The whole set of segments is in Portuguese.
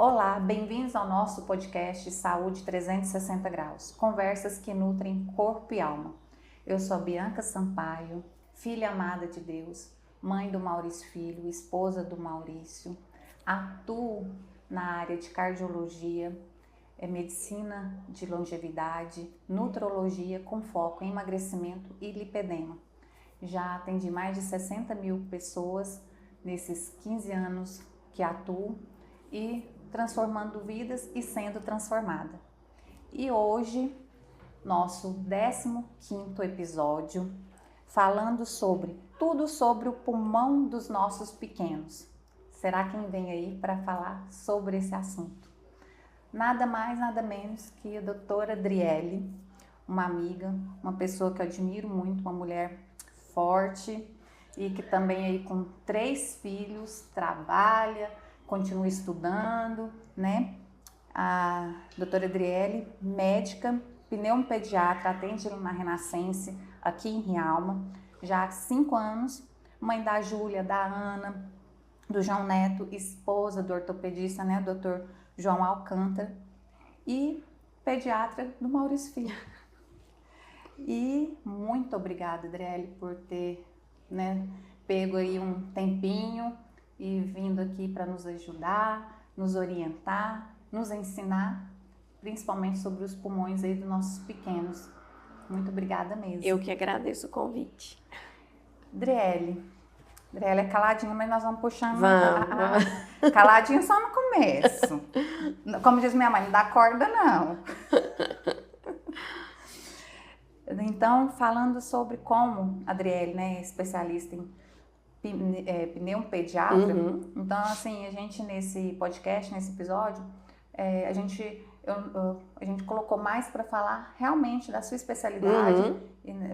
Olá, bem-vindos ao nosso podcast Saúde 360 Graus, conversas que nutrem corpo e alma. Eu sou a Bianca Sampaio, filha amada de Deus, mãe do Maurício Filho, esposa do Maurício, atuo na área de cardiologia, medicina de longevidade, nutrologia com foco em emagrecimento e lipedema. Já atendi mais de 60 mil pessoas nesses 15 anos que atuo e transformando vidas e sendo transformada. E hoje, nosso 15º episódio, falando sobre tudo sobre o pulmão dos nossos pequenos. Será quem vem aí para falar sobre esse assunto? Nada mais, nada menos que a doutora Adriele, uma amiga, uma pessoa que eu admiro muito, uma mulher forte e que também aí com 3 filhos trabalha, continua estudando, né? A doutora Adriele, médica, pneumopediatra, atende na Renascense, aqui em Rialma, já há 5 anos, mãe da Júlia, da Ana, do João Neto, esposa do ortopedista, né, doutor João Alcântara, e pediatra do Maurício Filho. E muito obrigada, Adriele, por ter, né, pego aí um tempinho e vindo aqui para nos ajudar, nos orientar, nos ensinar, principalmente sobre os pulmões aí dos nossos pequenos. Muito obrigada mesmo. Eu que agradeço o convite. Adriele é caladinha, mas nós vamos puxando. Vamos. Caladinha só no começo. Como diz minha mãe, não dá corda não. Então, falando sobre como a Adriele, né, é especialista em pneumopediatra, então assim, a gente nesse podcast, nesse episódio, a gente colocou mais para falar realmente da sua especialidade,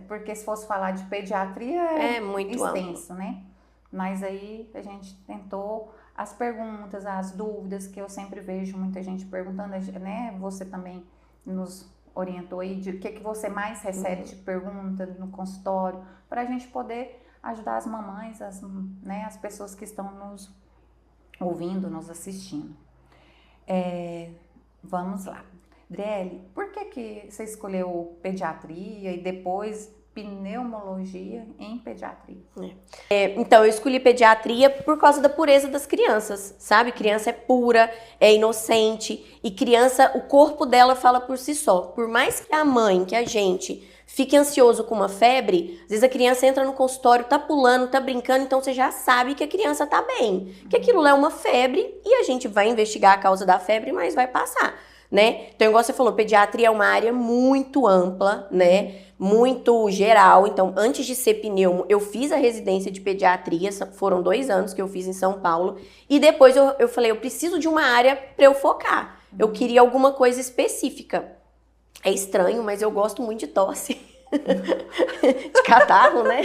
porque se fosse falar de pediatria é muito extenso, né? Mas aí a gente tentou as perguntas, as dúvidas que eu sempre vejo muita gente perguntando, né? Você também nos orientou aí de o que você mais recebe de pergunta no consultório, para a gente poder ajudar as mamães, as pessoas que estão nos ouvindo, nos assistindo. Vamos lá. Adriele, por que você escolheu pediatria e depois pneumologia em pediatria? Então, eu escolhi pediatria por causa da pureza das crianças, sabe? Criança é pura, é inocente e criança, o corpo dela fala por si só. Por mais que a mãe, que a gente fique ansioso com uma febre, às vezes a criança entra no consultório, tá pulando, tá brincando, então você já sabe que a criança tá bem, que aquilo é uma febre e a gente vai investigar a causa da febre, mas vai passar, né? Então, igual você falou, pediatria é uma área muito ampla, né? Muito geral. Então, antes de ser pneumo, eu fiz a residência de pediatria, foram 2 anos que eu fiz em São Paulo, e depois eu falei, eu preciso de uma área para eu focar. Eu queria alguma coisa específica. É estranho, mas eu gosto muito de tosse. De catarro, né?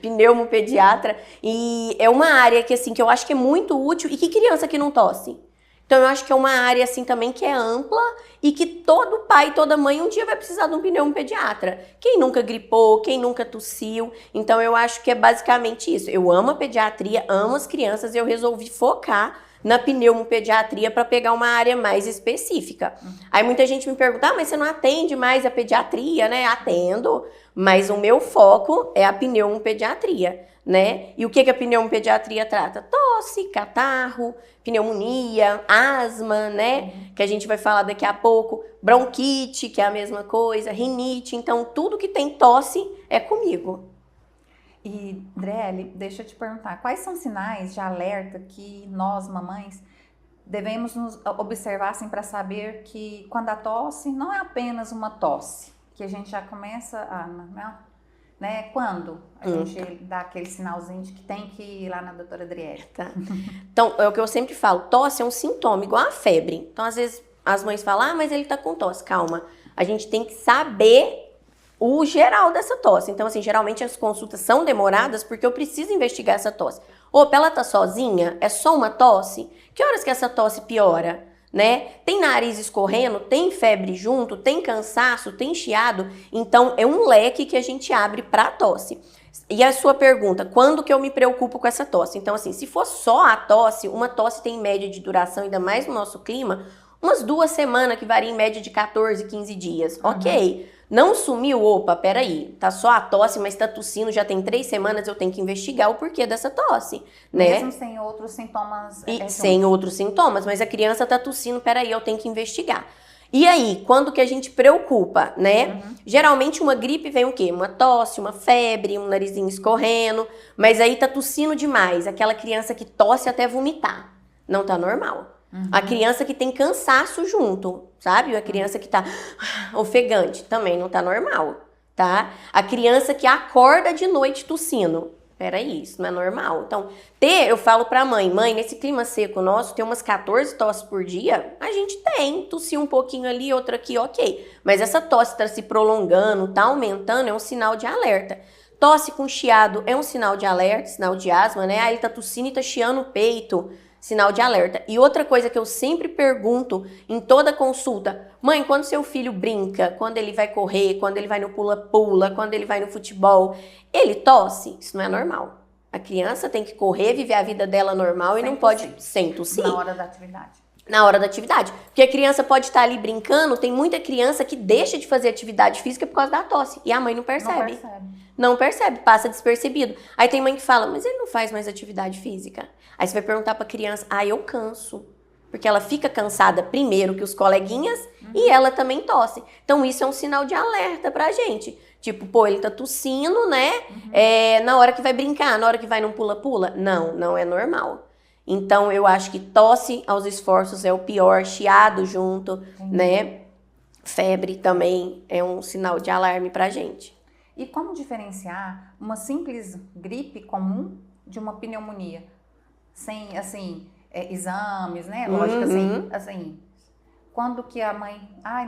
Pneumopediatra. E é uma área que, assim, que eu acho que é muito útil. E que criança que não tosse? Então, eu acho que é uma área, assim, também que é ampla e que todo pai e toda mãe um dia vai precisar de um pneumopediatra. Quem nunca gripou, quem nunca tossiu. Então, eu acho que é basicamente isso. Eu amo a pediatria, amo as crianças e eu resolvi focar na pneumopediatria para pegar uma área mais específica. Aí muita gente me pergunta, mas você não atende mais a pediatria, né? Atendo, mas o meu foco é a pneumopediatria, né? E o que a pneumopediatria trata? Tosse, catarro, pneumonia, asma, né? Que a gente vai falar daqui a pouco, bronquite, que é a mesma coisa, rinite. Então, tudo que tem tosse é comigo. E, Adriele, deixa eu te perguntar, quais são sinais de alerta que nós, mamães, devemos nos observar assim, para saber que quando a tosse não é apenas uma tosse, que a gente já começa a... né? Quando a gente dá aquele sinalzinho de que tem que ir lá na doutora Adriele? Tá. Então, é o que eu sempre falo, tosse é um sintoma, igual a febre. Então, às vezes, as mães falam, mas ele tá com tosse. Calma, a gente tem que saber o geral dessa tosse. Então, assim, geralmente as consultas são demoradas porque eu preciso investigar essa tosse. Opa, ela tá sozinha? É só uma tosse? Que horas que essa tosse piora? Né? Tem nariz escorrendo, tem febre junto, tem cansaço, tem chiado. Então, é um leque que a gente abre para tosse. E a sua pergunta, quando que eu me preocupo com essa tosse? Então, assim, se for só a tosse, uma tosse tem média de duração, ainda mais no nosso clima, umas 2 semanas, que varia em média de 14, 15 dias. Ok. Não sumiu, opa, peraí, tá só a tosse, mas tá tossindo, já tem 3 semanas, eu tenho que investigar o porquê dessa tosse, né? Mesmo sem outros sintomas. Sem outros sintomas, mas a criança tá tossindo, peraí, eu tenho que investigar. E aí, quando que a gente preocupa, né? Geralmente uma gripe vem o quê? Uma tosse, uma febre, um narizinho escorrendo, mas aí tá tossindo demais, aquela criança que tosse até vomitar. Não tá normal. A criança que tem cansaço junto, sabe? A criança que tá ofegante, também não tá normal, tá? A criança que acorda de noite tossindo. Peraí, isso não é normal. Então, eu falo pra mãe, nesse clima seco nosso, tem umas 14 tosses por dia, a gente tem, tossir um pouquinho ali, outra aqui, ok. Mas essa tosse tá se prolongando, tá aumentando, é um sinal de alerta. Tosse com chiado é um sinal de alerta, sinal de asma, né? Aí ele tá tossindo e tá chiando o peito, sinal de alerta. E outra coisa que eu sempre pergunto em toda consulta, mãe, quando seu filho brinca, quando ele vai correr, quando ele vai no pula-pula, quando ele vai no futebol, ele tosse? Isso não é normal. A criança tem que correr, viver a vida dela normal e não pode sem tossir. Na hora da atividade. Na hora da atividade. Porque a criança pode estar ali brincando, tem muita criança que deixa de fazer atividade física por causa da tosse. E a mãe não percebe. Não percebe, passa despercebido. Aí tem mãe que fala, mas ele não faz mais atividade física. Aí você vai perguntar pra criança, eu canso. Porque ela fica cansada primeiro que os coleguinhas e ela também tosse. Então isso é um sinal de alerta pra gente. Tipo, pô, ele tá tossindo, né? Na hora que vai brincar, na hora que vai num pula-pula. Não é normal. Então eu acho que tosse aos esforços é o pior, chiado junto, né? Febre também é um sinal de alarme pra gente. E como diferenciar uma simples gripe comum de uma pneumonia? Sem, assim, exames, né? Lógico, assim, quando que a mãe,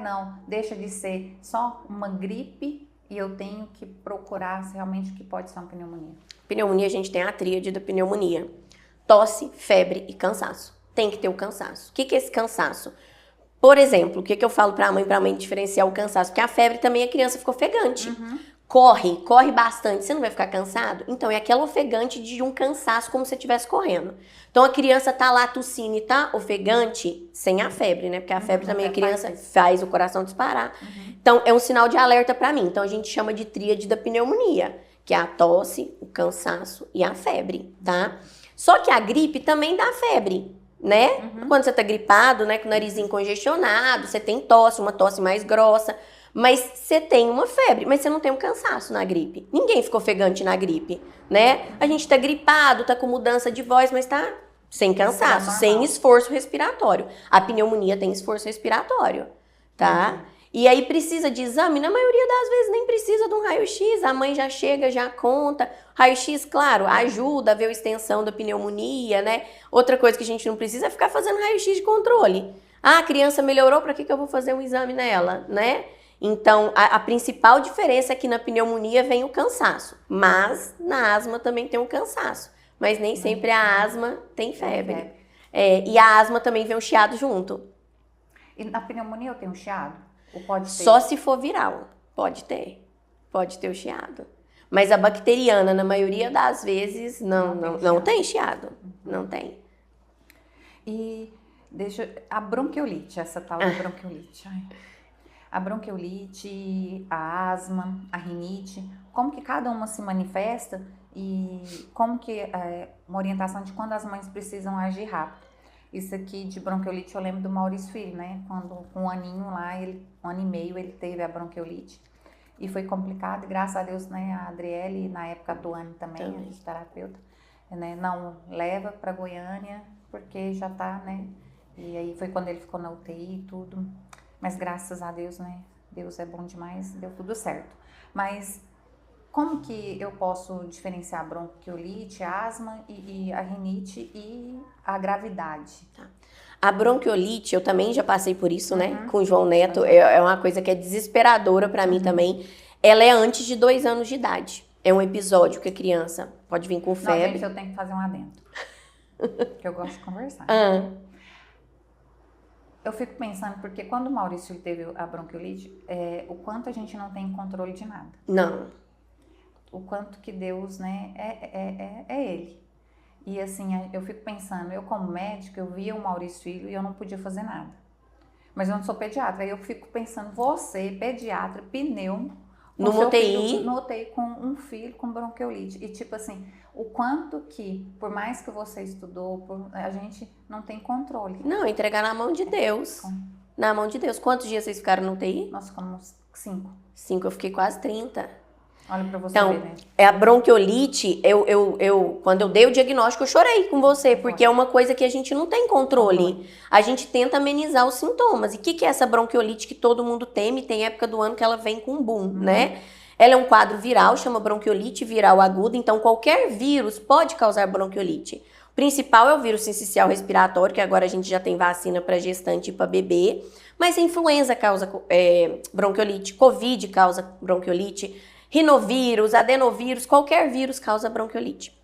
não, deixa de ser só uma gripe e eu tenho que procurar se realmente o que pode ser uma pneumonia? Pneumonia, a gente tem a tríade da pneumonia. Tosse, febre e cansaço. Tem que ter o cansaço. O que é esse cansaço? Por exemplo, o que eu falo pra mãe diferenciar o cansaço? Porque a febre também a criança ficou ofegante. Corre bastante, você não vai ficar cansado? Então, é aquela ofegante de um cansaço, como se você estivesse correndo. Então, a criança tá lá tossindo e tá ofegante sem a febre, né? Porque a febre também a criança faz o coração disparar. Então, é um sinal de alerta pra mim. Então, a gente chama de tríade da pneumonia, que é a tosse, o cansaço e a febre, tá? Só que a gripe também dá febre, né? Quando você tá gripado, né, com o narizinho congestionado, você tem tosse, uma tosse mais grossa, mas você tem uma febre, mas você não tem um cansaço na gripe. Ninguém ficou ofegante na gripe, né? A gente tá gripado, tá com mudança de voz, mas tá sem cansaço, sem esforço respiratório. A pneumonia tem esforço respiratório, tá? E aí precisa de exame? Na maioria das vezes nem precisa de um raio-x, a mãe já chega, já conta. Raio-x, claro, ajuda a ver a extensão da pneumonia, né? Outra coisa que a gente não precisa é ficar fazendo raio-x de controle. A criança melhorou, para que eu vou fazer um exame nela, né? Então, a principal diferença é que na pneumonia vem o cansaço, mas na asma também tem um cansaço. Mas nem sempre a asma tem febre. E a asma também vem um chiado junto. E na pneumonia eu tenho chiado? Ou pode ter? Só se for viral, pode ter o chiado. Mas a bacteriana, na maioria das vezes, não tem chiado. Não tem. E a bronquiolite, essa tal de bronquiolite. A bronquiolite, a asma, a rinite, como que cada uma se manifesta e como que uma orientação de quando as mães precisam agir rápido. Isso aqui de bronquiolite eu lembro do Maurício Filho, né? Quando com um aninho lá, 1 ano e meio, ele teve a bronquiolite. E foi complicado, e graças a Deus, né, a Adriele, na época a Tuane também, a fisioterapeuta, né, não leva para Goiânia, porque já tá, né? E aí foi quando ele ficou na UTI e tudo. Mas graças a Deus, né? Deus é bom demais, deu tudo certo. Mas como que eu posso diferenciar a bronquiolite, a asma e a rinite e a gravidade? Tá. A bronquiolite, eu também já passei por isso, né? Com o João Neto, é uma coisa que é desesperadora pra mim também. Ela é antes de 2 anos de idade. É um episódio que a criança pode vir com febre. Não, gente, eu tenho que fazer um adendo. Que eu gosto de conversar. Eu fico pensando, porque quando o Maurício teve a bronquiolite, o quanto a gente não tem controle de nada. Não. o quanto que Deus, né, é Ele. E assim, eu fico pensando, eu como médica, eu via o Maurício Filho e eu não podia fazer nada. Mas eu não sou pediatra, aí eu fico pensando, você, pediatra, pneumo, No UTI. No UTI com um filho com bronquiolite. E tipo assim, o quanto que, por mais que você estudou, a gente não tem controle. Não, entregar na mão de Deus. Na mão de Deus. Quantos dias vocês ficaram no UTI? Nós ficamos 5. 5, eu fiquei quase 30. Olha pra você Então, ver, né? é a bronquiolite, quando eu dei o diagnóstico, eu chorei com você, porque é uma coisa que a gente não tem controle. A gente tenta amenizar os sintomas. E o que é essa bronquiolite que todo mundo teme? Tem época do ano que ela vem com um boom, né? Ela é um quadro viral, chama bronquiolite viral aguda, então qualquer vírus pode causar bronquiolite. O principal é o vírus sincicial respiratório, que agora a gente já tem vacina para gestante e para bebê, mas a influenza causa bronquiolite, Covid causa bronquiolite, rinovírus, adenovírus, qualquer vírus causa bronquiolite.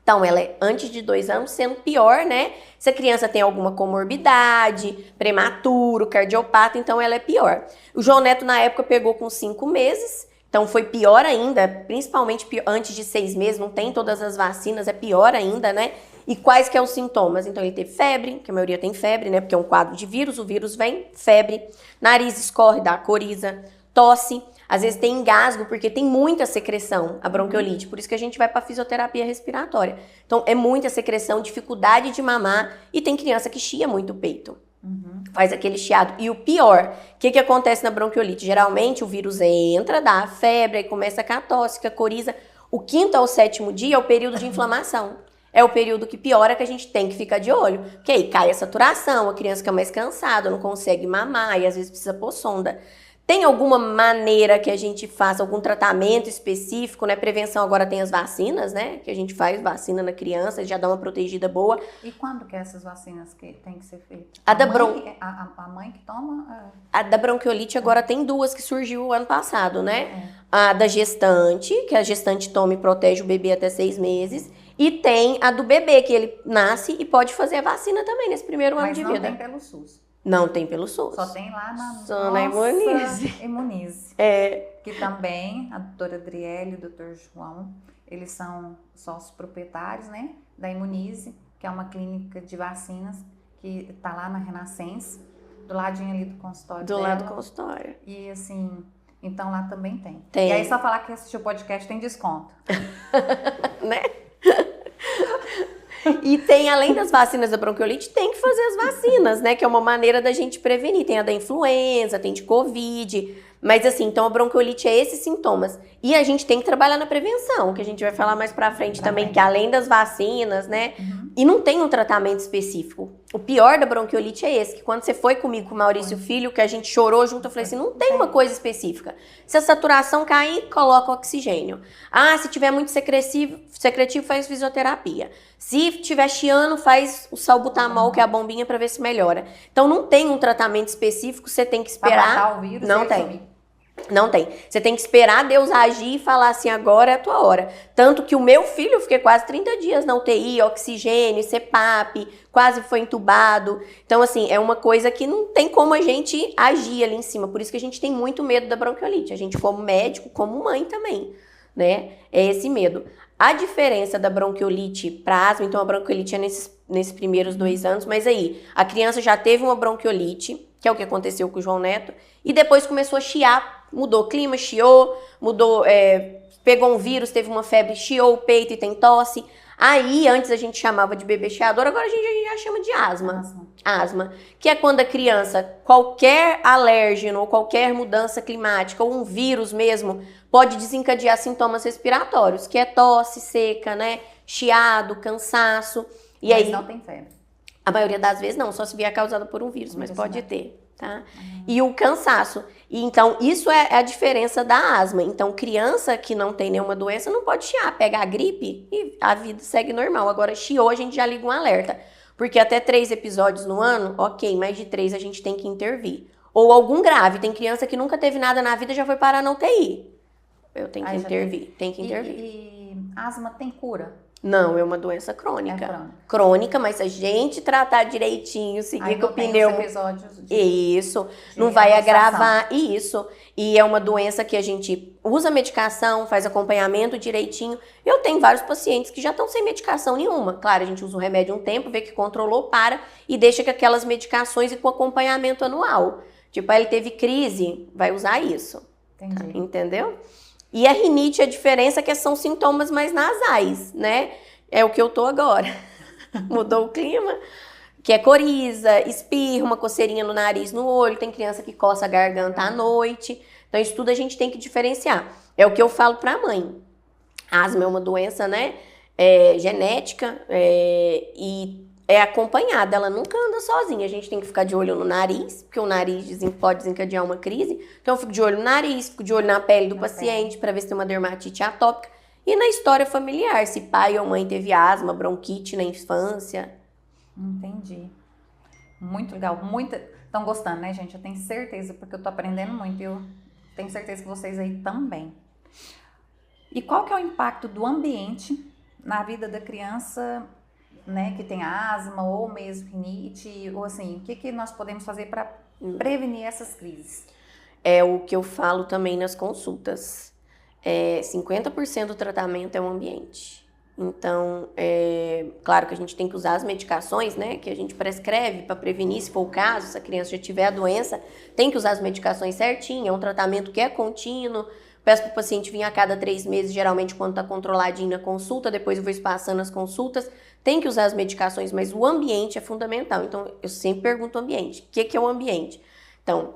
Então, ela é antes de 2 anos, sendo pior, né? Se a criança tem alguma comorbidade, prematuro, cardiopata, então ela é pior. O João Neto, na época, pegou com 5 meses, então foi pior ainda, principalmente antes de 6 meses, não tem todas as vacinas, é pior ainda, né? E quais que são os sintomas? Então, ele teve febre, que a maioria tem febre, né? Porque é um quadro de vírus, o vírus vem, febre, nariz escorre, dá coriza, tosse. Às vezes tem engasgo, porque tem muita secreção, a bronquiolite. Por isso que a gente vai para fisioterapia respiratória. Então, é muita secreção, dificuldade de mamar. E tem criança que chia muito o peito. Faz aquele chiado. E o pior, o que acontece na bronquiolite? Geralmente, o vírus entra, dá a febre, aí começa a tosse, a coriza. O 5º ao 7º dia é o período de inflamação. É o período que piora, que a gente tem que ficar de olho. Porque aí cai a saturação, a criança fica mais cansada, não consegue mamar e às vezes precisa pôr sonda. Tem alguma maneira que a gente faça algum tratamento específico, né? Prevenção agora tem as vacinas, né? Que a gente faz vacina na criança, já dá uma protegida boa. E quando que é essas vacinas que tem que ser feitas? A mãe que toma? A da bronquiolite agora tem 2 que surgiu o ano passado, né? A da gestante, que a gestante toma e protege o bebê até 6 meses. E tem a do bebê, que ele nasce e pode fazer a vacina também nesse primeiro ano de vida. Mas não tem pelo SUS. Não tem pelo SUS. Só tem lá na Imunize. Imunize. É. Que também a doutora Adriele e o doutor João, eles são sócios proprietários, né, da Imunize, que é uma clínica de vacinas que tá lá na Renascença, do ladinho ali do consultório Do dela. lado do consultório. E assim, então lá também tem. Tem. E aí só falar que assistiu o podcast tem desconto. Né? E tem, além das vacinas da bronquiolite, tem que fazer as vacinas, né? Que é uma maneira da gente prevenir. Tem a da influenza, tem de Covid. Mas assim, então a bronquiolite é esses sintomas. E a gente tem que trabalhar na prevenção, que a gente vai falar mais pra frente também, que além das vacinas, né? E não tem um tratamento específico. O pior da bronquiolite é esse, que quando você foi comigo com o Maurício Filho, que a gente chorou junto, eu falei assim, não tem uma coisa específica. Se a saturação cair, coloca oxigênio. Ah, se tiver muito secretivo, faz fisioterapia. Se tiver chiando, faz o salbutamol, que é a bombinha, pra ver se melhora. Então não tem um tratamento específico, você tem que esperar. Pra matar o vírus, não tem. Não tem. Você tem que esperar Deus agir e falar assim, agora é a tua hora. Tanto que o meu filho, eu fiquei quase 30 dias na UTI, oxigênio, CPAP, quase foi entubado. Então, assim, é uma coisa que não tem como a gente agir ali em cima. Por isso que a gente tem muito medo da bronquiolite. A gente, como médico, como mãe também, né? É esse medo. A diferença da bronquiolite para asma, então a bronquiolite é nesses primeiros 2 anos, mas aí, a criança já teve uma bronquiolite, que é o que aconteceu com o João Neto, e depois começou a chiar, mudou o clima, chiou, pegou um vírus, teve uma febre, chiou o peito e tem tosse. Aí, antes a gente chamava de bebê chiador, agora a gente já chama de asma. Asma, que é quando a criança, qualquer alérgeno ou qualquer mudança climática ou um vírus mesmo, pode desencadear sintomas respiratórios, que é tosse seca, né? Chiado, cansaço. E mas aí, não tem febre. A maioria das vezes não, só se vier causada por um vírus, mas pode ter, tá? E o cansaço. E então, isso é a diferença da asma. Então, criança que não tem nenhuma doença não pode chiar, pega a gripe e a vida segue normal. Agora, chiou, a gente já liga um alerta. Porque até 3 episódios no ano, ok, mais de 3 a gente tem que intervir. Ou algum grave, tem criança que nunca teve nada na vida e já foi parar na UTI. Eu tenho que intervir, tem que intervir. E asma tem cura? Não, é uma doença crônica. É crônica. Crônica, mas se a gente tratar direitinho, seguir Aí com não o tem os pneumo. episódios Isso, de não vai avançação. agravar isso. E é uma doença que a gente usa medicação, faz acompanhamento direitinho. Eu tenho vários pacientes que já estão sem medicação nenhuma. Claro, a gente usa o remédio um tempo, vê que controlou, para e deixa com aquelas medicações e com acompanhamento anual. Tipo, ele teve crise, vai usar isso. Entendi. Entendeu? E a rinite, a diferença é que são sintomas mais nasais, né? É o que eu tô agora. Mudou o clima. Que é coriza, espirro, uma coceirinha no nariz, no olho. Tem criança que coça a garganta à noite. Então, isso tudo a gente tem que diferenciar. É o que eu falo pra mãe. Asma é uma doença, né? Genética e é acompanhada. Ela nunca anda sozinha. A gente tem que ficar de olho no nariz, porque o nariz pode desencadear uma crise. Então, eu fico de olho no nariz, fico de olho na pele do paciente para ver se tem uma dermatite atópica. E na história familiar, se pai ou mãe teve asma, bronquite na infância. Entendi. Muito legal. Estão gostando, né, gente? Eu tenho certeza, porque eu tô aprendendo muito e eu tenho certeza que vocês aí também. E qual que é o impacto do ambiente na vida da criança, né, que tem asma ou mesmo rinite, ou assim, o que nós podemos fazer para prevenir essas crises? É o que eu falo também nas consultas. 50% do tratamento é o ambiente. Então, claro que a gente tem que usar as medicações, né, que a gente prescreve para prevenir, se for o caso, se a criança já tiver a doença, tem que usar as medicações certinho, é um tratamento que é contínuo. Peço para o paciente vir a cada 3 meses, geralmente quando está controladinho na consulta, depois eu vou espaçando as consultas. Tem que usar as medicações, mas o ambiente é fundamental. Então, eu sempre pergunto o ambiente. O que é o ambiente? Então,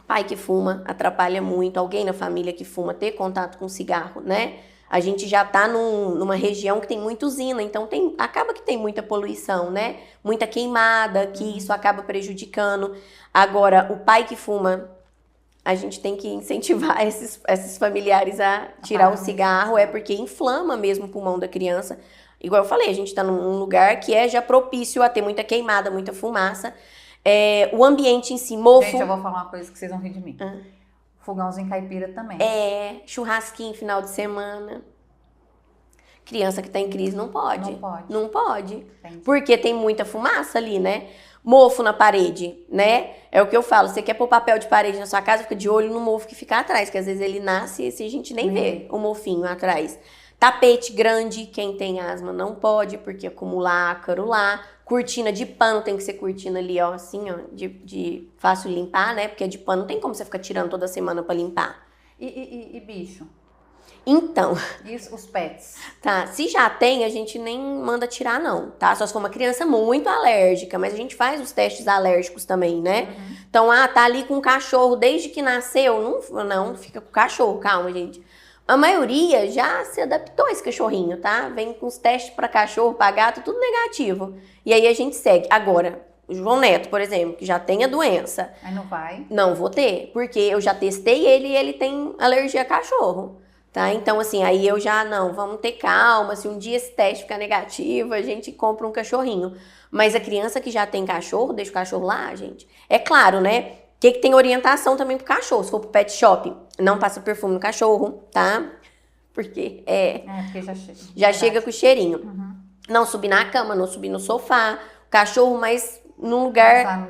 pai que fuma atrapalha muito, alguém na família que fuma, ter contato com cigarro, né? A gente já tá numa região que tem muita usina, então acaba que tem muita poluição, né? Muita queimada, que isso acaba prejudicando. Agora, o pai que fuma, a gente tem que incentivar esses familiares a tirar o cigarro, porque inflama mesmo o pulmão da criança. Igual eu falei, a gente tá num lugar que é já propício a ter muita queimada, muita fumaça. O ambiente em si, mofo. Gente, eu vou falar uma coisa que vocês vão rir de mim. Fogãozinho caipira também. Churrasquinho final de semana. Criança que tá em crise não pode. Não pode. Não pode. Entendi. Porque tem muita fumaça ali, né? Mofo na parede, né? É o que eu falo. Você quer pôr papel de parede na sua casa, fica de olho no mofo que fica atrás, que às vezes ele nasce e a gente nem vê o mofinho atrás. Tapete grande, quem tem asma não pode, porque acumula ácaro lá. Cortina de pano, tem que ser cortina ali, ó, assim, ó, de fácil limpar, né? Porque de pano não tem como você ficar tirando toda semana pra limpar. E bicho? Então, E os pets? tá, se já tem, a gente nem manda tirar não, tá? Só se for uma criança muito alérgica, mas a gente faz os testes alérgicos também, né? Então, tá ali com o cachorro desde que nasceu, não fica com o cachorro, calma, gente. A maioria já se adaptou a esse cachorrinho, tá? Vem com os testes para cachorro, para gato, tudo negativo. E aí a gente segue. Agora, o João Neto, por exemplo, que já tem a doença. Aí não vai? Não vou ter, porque eu já testei ele e ele tem alergia a cachorro, tá? Então, assim, aí eu já, vamos ter calma. Se um dia esse teste ficar negativo, a gente compra um cachorrinho. Mas a criança que já tem cachorro, deixa o cachorro lá, gente. É claro, né? Que tem orientação também pro cachorro. Se for pro pet shop, não passa perfume no cachorro, tá? Porque porque já chega. já chega com o cheirinho. Não subir na cama, não subir no sofá. O cachorro, mas num lugar,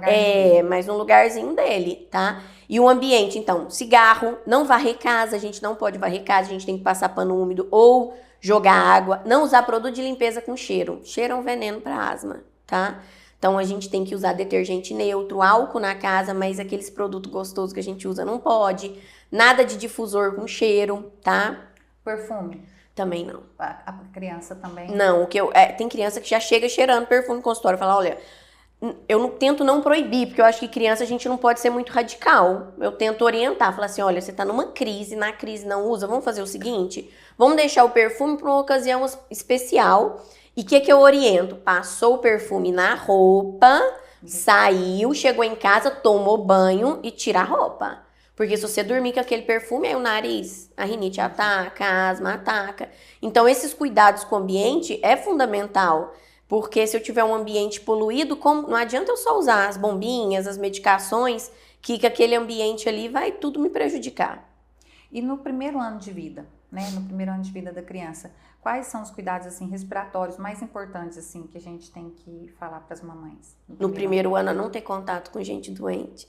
mas num lugarzinho dele, tá? E o ambiente, então, cigarro, não varrer casa, a gente não pode varrer casa, a gente tem que passar pano úmido ou jogar água. Não usar produto de limpeza com cheiro. Cheiro é um veneno para asma, tá? Então, a gente tem que usar detergente neutro, álcool na casa, mas aqueles produtos gostosos que a gente usa não pode. Nada de difusor com cheiro, tá? Perfume? Também não. A criança também? Não, tem criança que já chega cheirando perfume no consultório. Fala, olha, eu tento não proibir, porque eu acho que criança a gente não pode ser muito radical. Eu tento orientar, falar assim, olha, você tá numa crise, na crise não usa, vamos fazer o seguinte, vamos deixar o perfume para uma ocasião especial. E o que eu oriento? Passou o perfume na roupa, saiu, chegou em casa, tomou banho e tira a roupa. Porque se você dormir com aquele perfume, aí o nariz, a rinite ataca, a asma ataca. Então, esses cuidados com o ambiente é fundamental. Porque se eu tiver um ambiente poluído, não adianta eu só usar as bombinhas, as medicações, que aquele ambiente ali vai tudo me prejudicar. E no primeiro ano de vida, né? No primeiro ano de vida da criança, Quais são os cuidados, assim, respiratórios mais importantes, assim, que a gente tem que falar para as mamães? No primeiro ano, não ter contato com gente doente.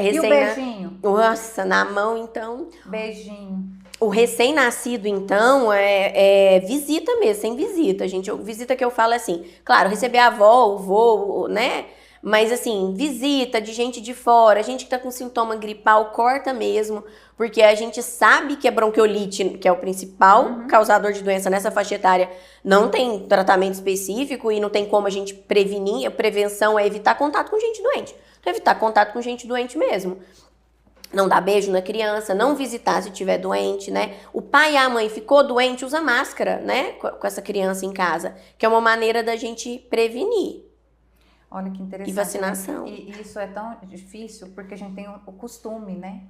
E o beijinho? Nossa, na mão, então... Beijinho. O recém-nascido, então, é visita mesmo, sem visita. Visita que eu falo é assim, claro, receber a avó, o vô, né? Mas assim, visita de gente de fora, gente que tá com sintoma gripal, corta mesmo, porque a gente sabe que a bronquiolite, que é o principal causador de doença nessa faixa etária, não tem tratamento específico e não tem como a gente prevenir. A prevenção é evitar contato com gente doente. Então, evitar contato com gente doente mesmo. Não dar beijo na criança, não visitar se estiver doente, né? O pai e a mãe ficou doente, usa máscara, né? Com essa criança em casa, que é uma maneira da gente prevenir. Olha que interessante. E vacinação. Né? E isso é tão difícil porque a gente tem o costume, né?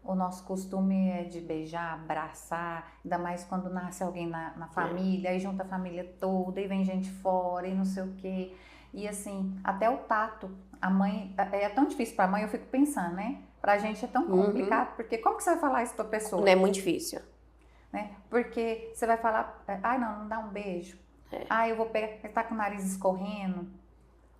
O nosso costume é de beijar, abraçar, ainda mais quando nasce alguém na família, aí junta a família toda, e vem gente fora, e não sei o quê. E assim, até o tato, a mãe, é tão difícil para a mãe, eu fico pensando, né? Pra gente é tão complicado, porque como que você vai falar isso pra pessoa? Não é muito difícil. Né? Porque você vai falar, não dá um beijo. Eu vou pegar, ele tá com o nariz escorrendo.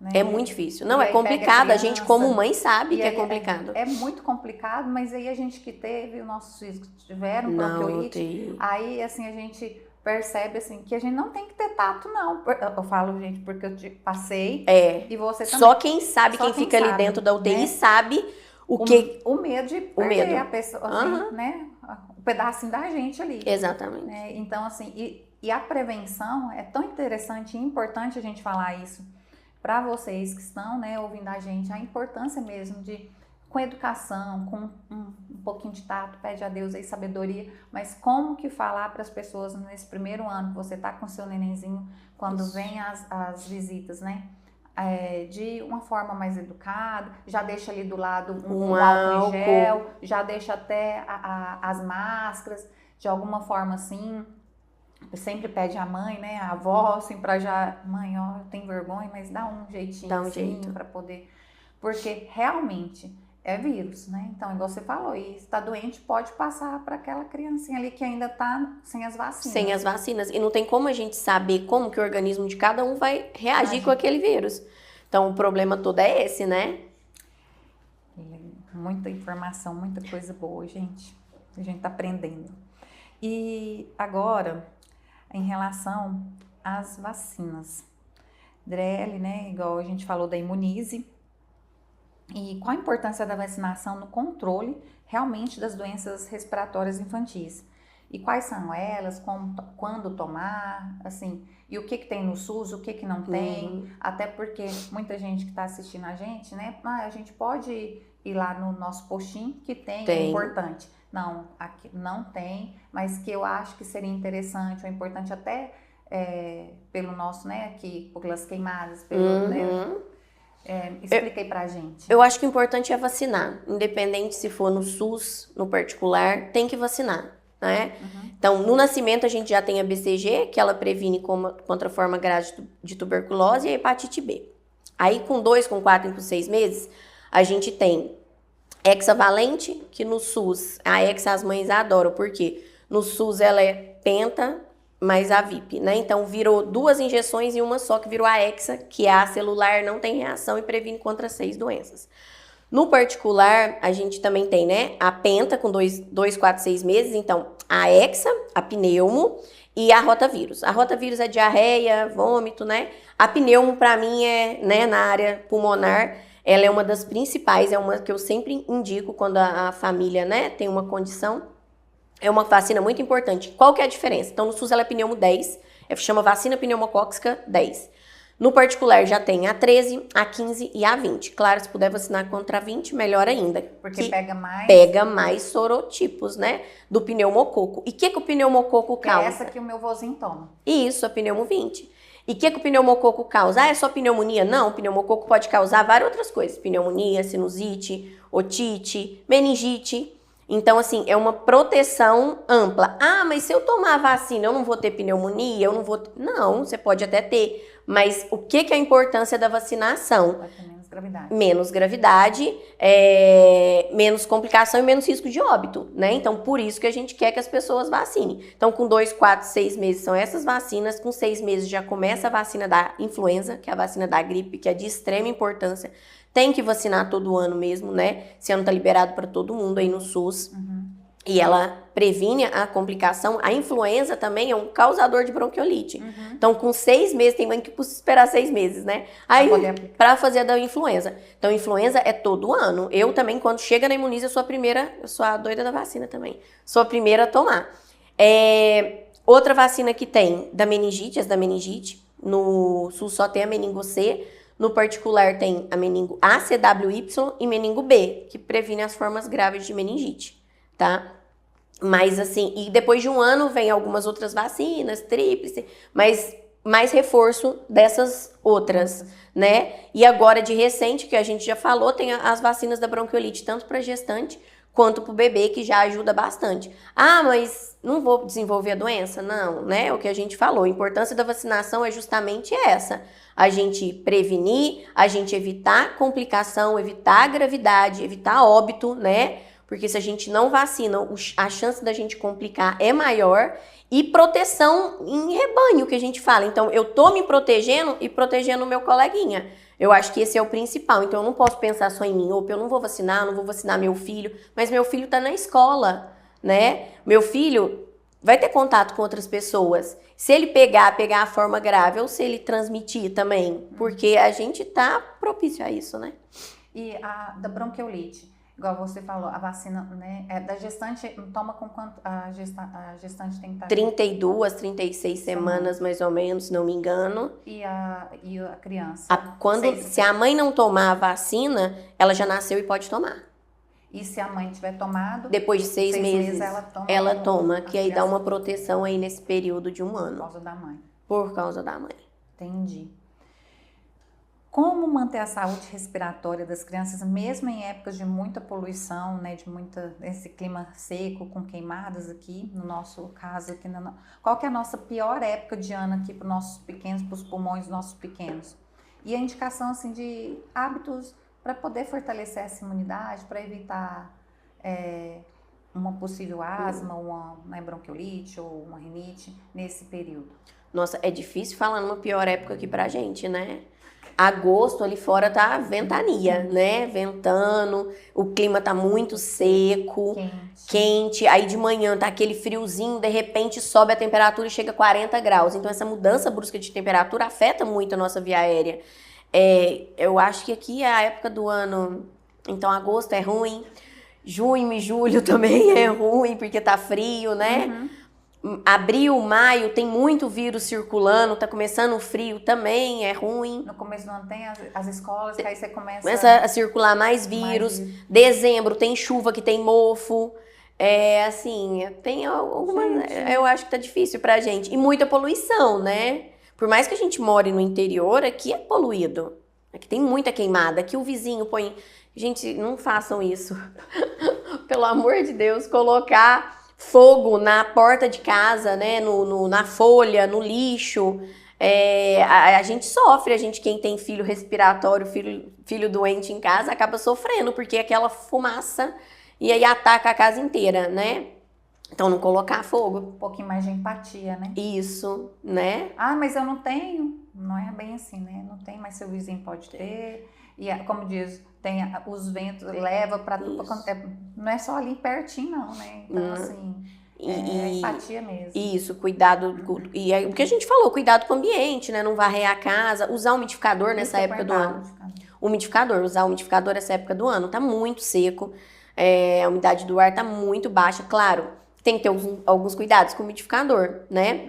Né? É muito difícil. Não, é complicado. A gente, como mãe, sabe que é complicado. É muito complicado, mas aí a gente que teve, os nossos filhos que tiveram bronquiolite, aí assim a gente percebe assim que a gente não tem que ter tato, não. Eu falo, gente, porque eu passei e você também. Só quem sabe, quem fica ali dentro da UTI, né? Sabe o medo de perder a pessoa, assim, né? Um pedacinho da gente ali. Exatamente. Né? Então, assim, e a prevenção é tão interessante e importante a gente falar isso para vocês que estão, né, ouvindo a gente, a importância mesmo de, com educação, com um pouquinho de tato, pede a Deus aí sabedoria, mas como que falar para as pessoas nesse primeiro ano que você tá com seu nenenzinho, quando vem as visitas, né? De uma forma mais educada, já deixa ali do lado um álcool em gel, já deixa até as máscaras, de alguma forma assim, sempre pede a mãe, né, a avó, assim, pra já, mãe, ó, eu tenho vergonha, mas dá um jeitinho assim, pra poder, porque realmente é vírus, né, então, igual você falou, e se tá doente, pode passar para aquela criancinha ali que ainda tá sem as vacinas. Sem as vacinas, e não tem como a gente saber como que o organismo de cada um vai reagir com aquele vírus. Então, o problema todo é esse, né? Muita informação, muita coisa boa, gente. A gente tá aprendendo. E agora, em relação às vacinas. Drele, né? Igual a gente falou da Imunize. E qual a importância da vacinação no controle realmente das doenças respiratórias infantis? E quais são elas, quando tomar, assim, e o que tem no SUS, o que não tem, até porque muita gente que está assistindo a gente, né, a gente pode ir lá no nosso postinho, que é importante. Não, aqui não tem, mas que eu acho que seria interessante, ou importante até pelo nosso, né, aqui, pelas queimadas, pelo, né, expliquei pra gente. Eu acho que o importante é vacinar, independente se for no SUS, no particular, tem que vacinar. Né? Então, no nascimento a gente já tem a BCG, que ela previne contra a forma grave de tuberculose e a hepatite B. Aí, com 2, com 4 e com 6 meses, a gente tem hexavalente, que no SUS, a hexa as mães adoram, porque no SUS ela é penta mais a VIP, né? Então, virou 2 injeções e uma só que virou a hexa, que é a celular, não tem reação e previne contra 6 doenças. No particular, a gente também tem, né, a penta com 2, 4, 6 meses, então a hexa, a pneumo e a rotavírus. A rotavírus é diarreia, vômito, né? A pneumo, para mim, né, na área pulmonar, ela é uma das principais, é uma que eu sempre indico quando a família, né, tem uma condição. É uma vacina muito importante. Qual que é a diferença? Então, no SUS ela é pneumo 10, chama vacina pneumocócica 10. No particular, já tem a 13, a 15 e a 20. Claro, se puder vacinar contra a 20, melhor ainda. Porque pega mais sorotipos, né? Do pneumococo. E o que o pneumococo causa? É essa que o meu vozinho toma. Isso, a pneumo 20. E o que o pneumococo causa? É só pneumonia? Não, o pneumococo pode causar várias outras coisas. Pneumonia, sinusite, otite, meningite. Então, assim, é uma proteção ampla. Ah, mas se eu tomar a vacina, eu não vou ter pneumonia? Eu não vou... Não, você pode até ter. Mas o que é a importância da vacinação? gravidade. Menos gravidade, menos complicação e menos risco de óbito, né? Então, por isso que a gente quer que as pessoas vacinem. Então, com 2, 4, 6 meses são essas vacinas, com 6 meses já começa a vacina da influenza, que é a vacina da gripe, que é de extrema importância. Tem que vacinar todo ano mesmo, né? Esse ano tá liberado para todo mundo aí no SUS. E ela previne a complicação. A influenza também é um causador de bronquiolite. Então, com 6 meses, tem mãe que precisa esperar 6 meses, né? Aí, pra fazer a da influenza. Então, influenza é todo ano. Eu também, quando chega na Imuniza, eu sou a doida da vacina também. Sou a primeira a tomar. Outra vacina que tem, da meningite, da meningite. No SUS só tem a meningo C. No particular tem a meningo A, CWY e meningo B, que previne as formas graves de meningite. Tá? Mas assim, e depois de um ano vem algumas outras vacinas, tríplice, mas mais reforço dessas outras, né? E agora de recente, que a gente já falou, tem as vacinas da bronquiolite, tanto para gestante quanto para o bebê, que já ajuda bastante. Ah, mas não vou desenvolver a doença? Não, né? O que a gente falou, a importância da vacinação é justamente essa. A gente prevenir, a gente evitar complicação, evitar gravidade, evitar óbito, né? Porque se a gente não vacina, a chance da gente complicar é maior. E proteção em rebanho, que a gente fala. Então, eu tô me protegendo e protegendo o meu coleguinha. Eu acho que esse é o principal. Então, eu não posso pensar só em mim. Opa, eu não vou vacinar meu filho. Mas meu filho tá na escola, né? Meu filho vai ter contato com outras pessoas. Se ele pegar a forma grave ou se ele transmitir também. Porque a gente tá propício a isso, né? E a da bronquiolite? Igual você falou, a vacina, né, da gestante, toma com quanto a gestante tem que estar? 32, 36 semanas, mais ou menos, se não me engano. E a criança? Se a mãe não tomar a vacina, ela já nasceu e pode tomar. E se a mãe tiver tomado? Depois de 6 meses, ela toma, que aí dá uma proteção aí nesse período de um ano. Por causa da mãe. Por causa da mãe. Entendi. Como manter a saúde respiratória das crianças, mesmo em épocas de muita poluição, né, esse clima seco, com queimadas aqui, no nosso caso, aqui qual que é a nossa pior época de ano aqui para os nossos pequenos, para os pulmões dos nossos pequenos? E a indicação, assim, de hábitos para poder fortalecer essa imunidade, para evitar uma possível asma, uma bronquiolite ou uma rinite nesse período. Nossa, é difícil falar numa pior época aqui pra gente, né? Agosto ali fora tá ventania, né? Ventando, o clima tá muito seco, quente. Aí de manhã tá aquele friozinho, de repente sobe a temperatura e chega a 40 graus. Então essa mudança brusca de temperatura afeta muito a nossa via aérea. Eu acho que aqui é a época do ano, então agosto é ruim, junho e julho também é ruim porque tá frio, né? Abril, maio, tem muito vírus circulando, tá começando o frio, também é ruim. No começo do ano tem as escolas, que aí você começa a circular mais vírus. Dezembro tem chuva que tem mofo. Assim, tem algumas... Eu acho que tá difícil pra gente. E muita poluição, né? Por mais que a gente more no interior, aqui é poluído. Aqui tem muita queimada. Aqui o vizinho põe... Gente, não façam isso. Pelo amor de Deus, colocar fogo na porta de casa, né, na folha, no lixo. A gente sofre, quem tem filho respiratório, filho doente em casa, acaba sofrendo, porque aquela fumaça e aí ataca a casa inteira, né? Então, não colocar fogo. Um pouquinho mais de empatia, né? Isso, né? Ah, mas eu não tenho. Não é bem assim, né? Não tem, mas seu vizinho pode ter. E, como diz, tem os ventos, leva para tudo. Não é só ali pertinho, não, né? Então, assim, empatia mesmo. Isso, cuidado. E o que a gente falou, cuidado com o ambiente, né? Não varrer a casa, usar umidificador nessa época do ano. Usar umidificador nessa época do ano. Tá muito seco, a umidade do ar tá muito baixa. Claro, tem que ter alguns cuidados com o umidificador, né?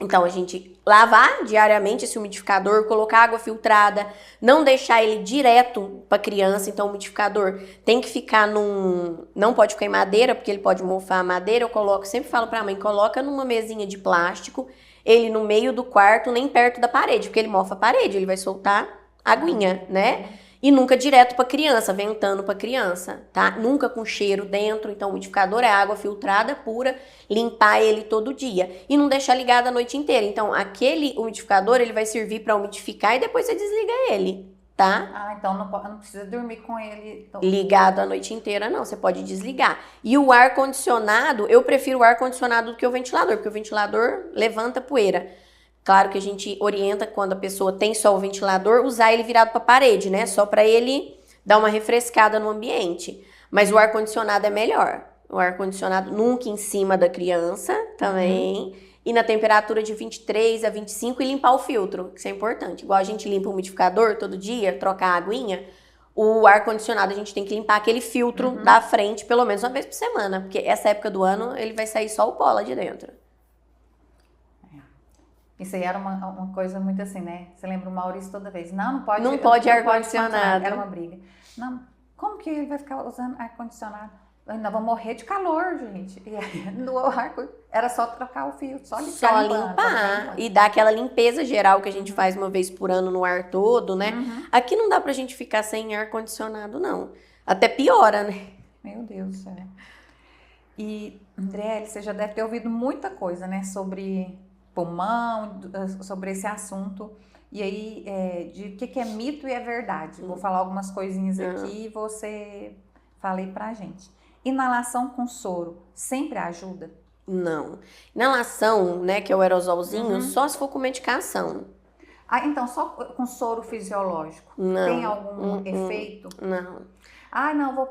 Então, a gente lavar diariamente esse umidificador, colocar água filtrada, não deixar ele direto para criança. Então, o umidificador tem que ficar não pode ficar em madeira, porque ele pode mofar a madeira. Sempre falo para a mãe, coloca numa mesinha de plástico, ele no meio do quarto, nem perto da parede, porque ele mofa a parede, ele vai soltar aguinha, né? E nunca direto para criança, ventando para criança, tá? Nunca com cheiro dentro. Então, o umidificador é água filtrada pura, limpar ele todo dia. E não deixar ligado a noite inteira. Então, aquele umidificador, ele vai servir para umidificar e depois você desliga ele, tá? Ah, então não precisa dormir com ele Ligado a noite inteira, não. Você pode desligar. E o ar-condicionado, eu prefiro o ar-condicionado do que o ventilador, porque o ventilador levanta poeira. Claro que a gente orienta quando a pessoa tem só o ventilador, usar ele virado para a parede, né? Só para ele dar uma refrescada no ambiente. Mas o ar-condicionado é melhor. O ar-condicionado nunca em cima da criança também. E na temperatura de 23 a 25 e limpar o filtro, que isso é importante. Igual a gente limpa o umidificador todo dia, trocar a aguinha, o ar-condicionado a gente tem que limpar aquele filtro da frente pelo menos uma vez por semana. Porque essa época do ano ele vai sair só o pó lá de dentro. Isso aí era uma coisa muito assim, né? Você lembra o Maurício toda vez? Não pode. Não pode ar-condicionado. Era uma briga. Não, como que ele vai ficar usando ar-condicionado? Eu ainda vou morrer de calor, gente. E aí, no ar, era só trocar o filtro, só limpar. Só limpar e dar aquela limpeza geral que a gente faz uma vez por ano no ar todo, né? Aqui não dá pra gente ficar sem ar-condicionado, não. Até piora, né? Meu Deus do céu. E, André, você já deve ter ouvido muita coisa, né? Sobre pulmão, sobre esse assunto. E aí, de o que é mito e é verdade. Vou falar algumas coisinhas aqui e você fala aí pra gente. Inalação com soro sempre ajuda? Não. Inalação, né, que é o aerosolzinho, só se for com medicação. Ah, então só com soro fisiológico? Não. Tem algum efeito? Não. Ah, não, vou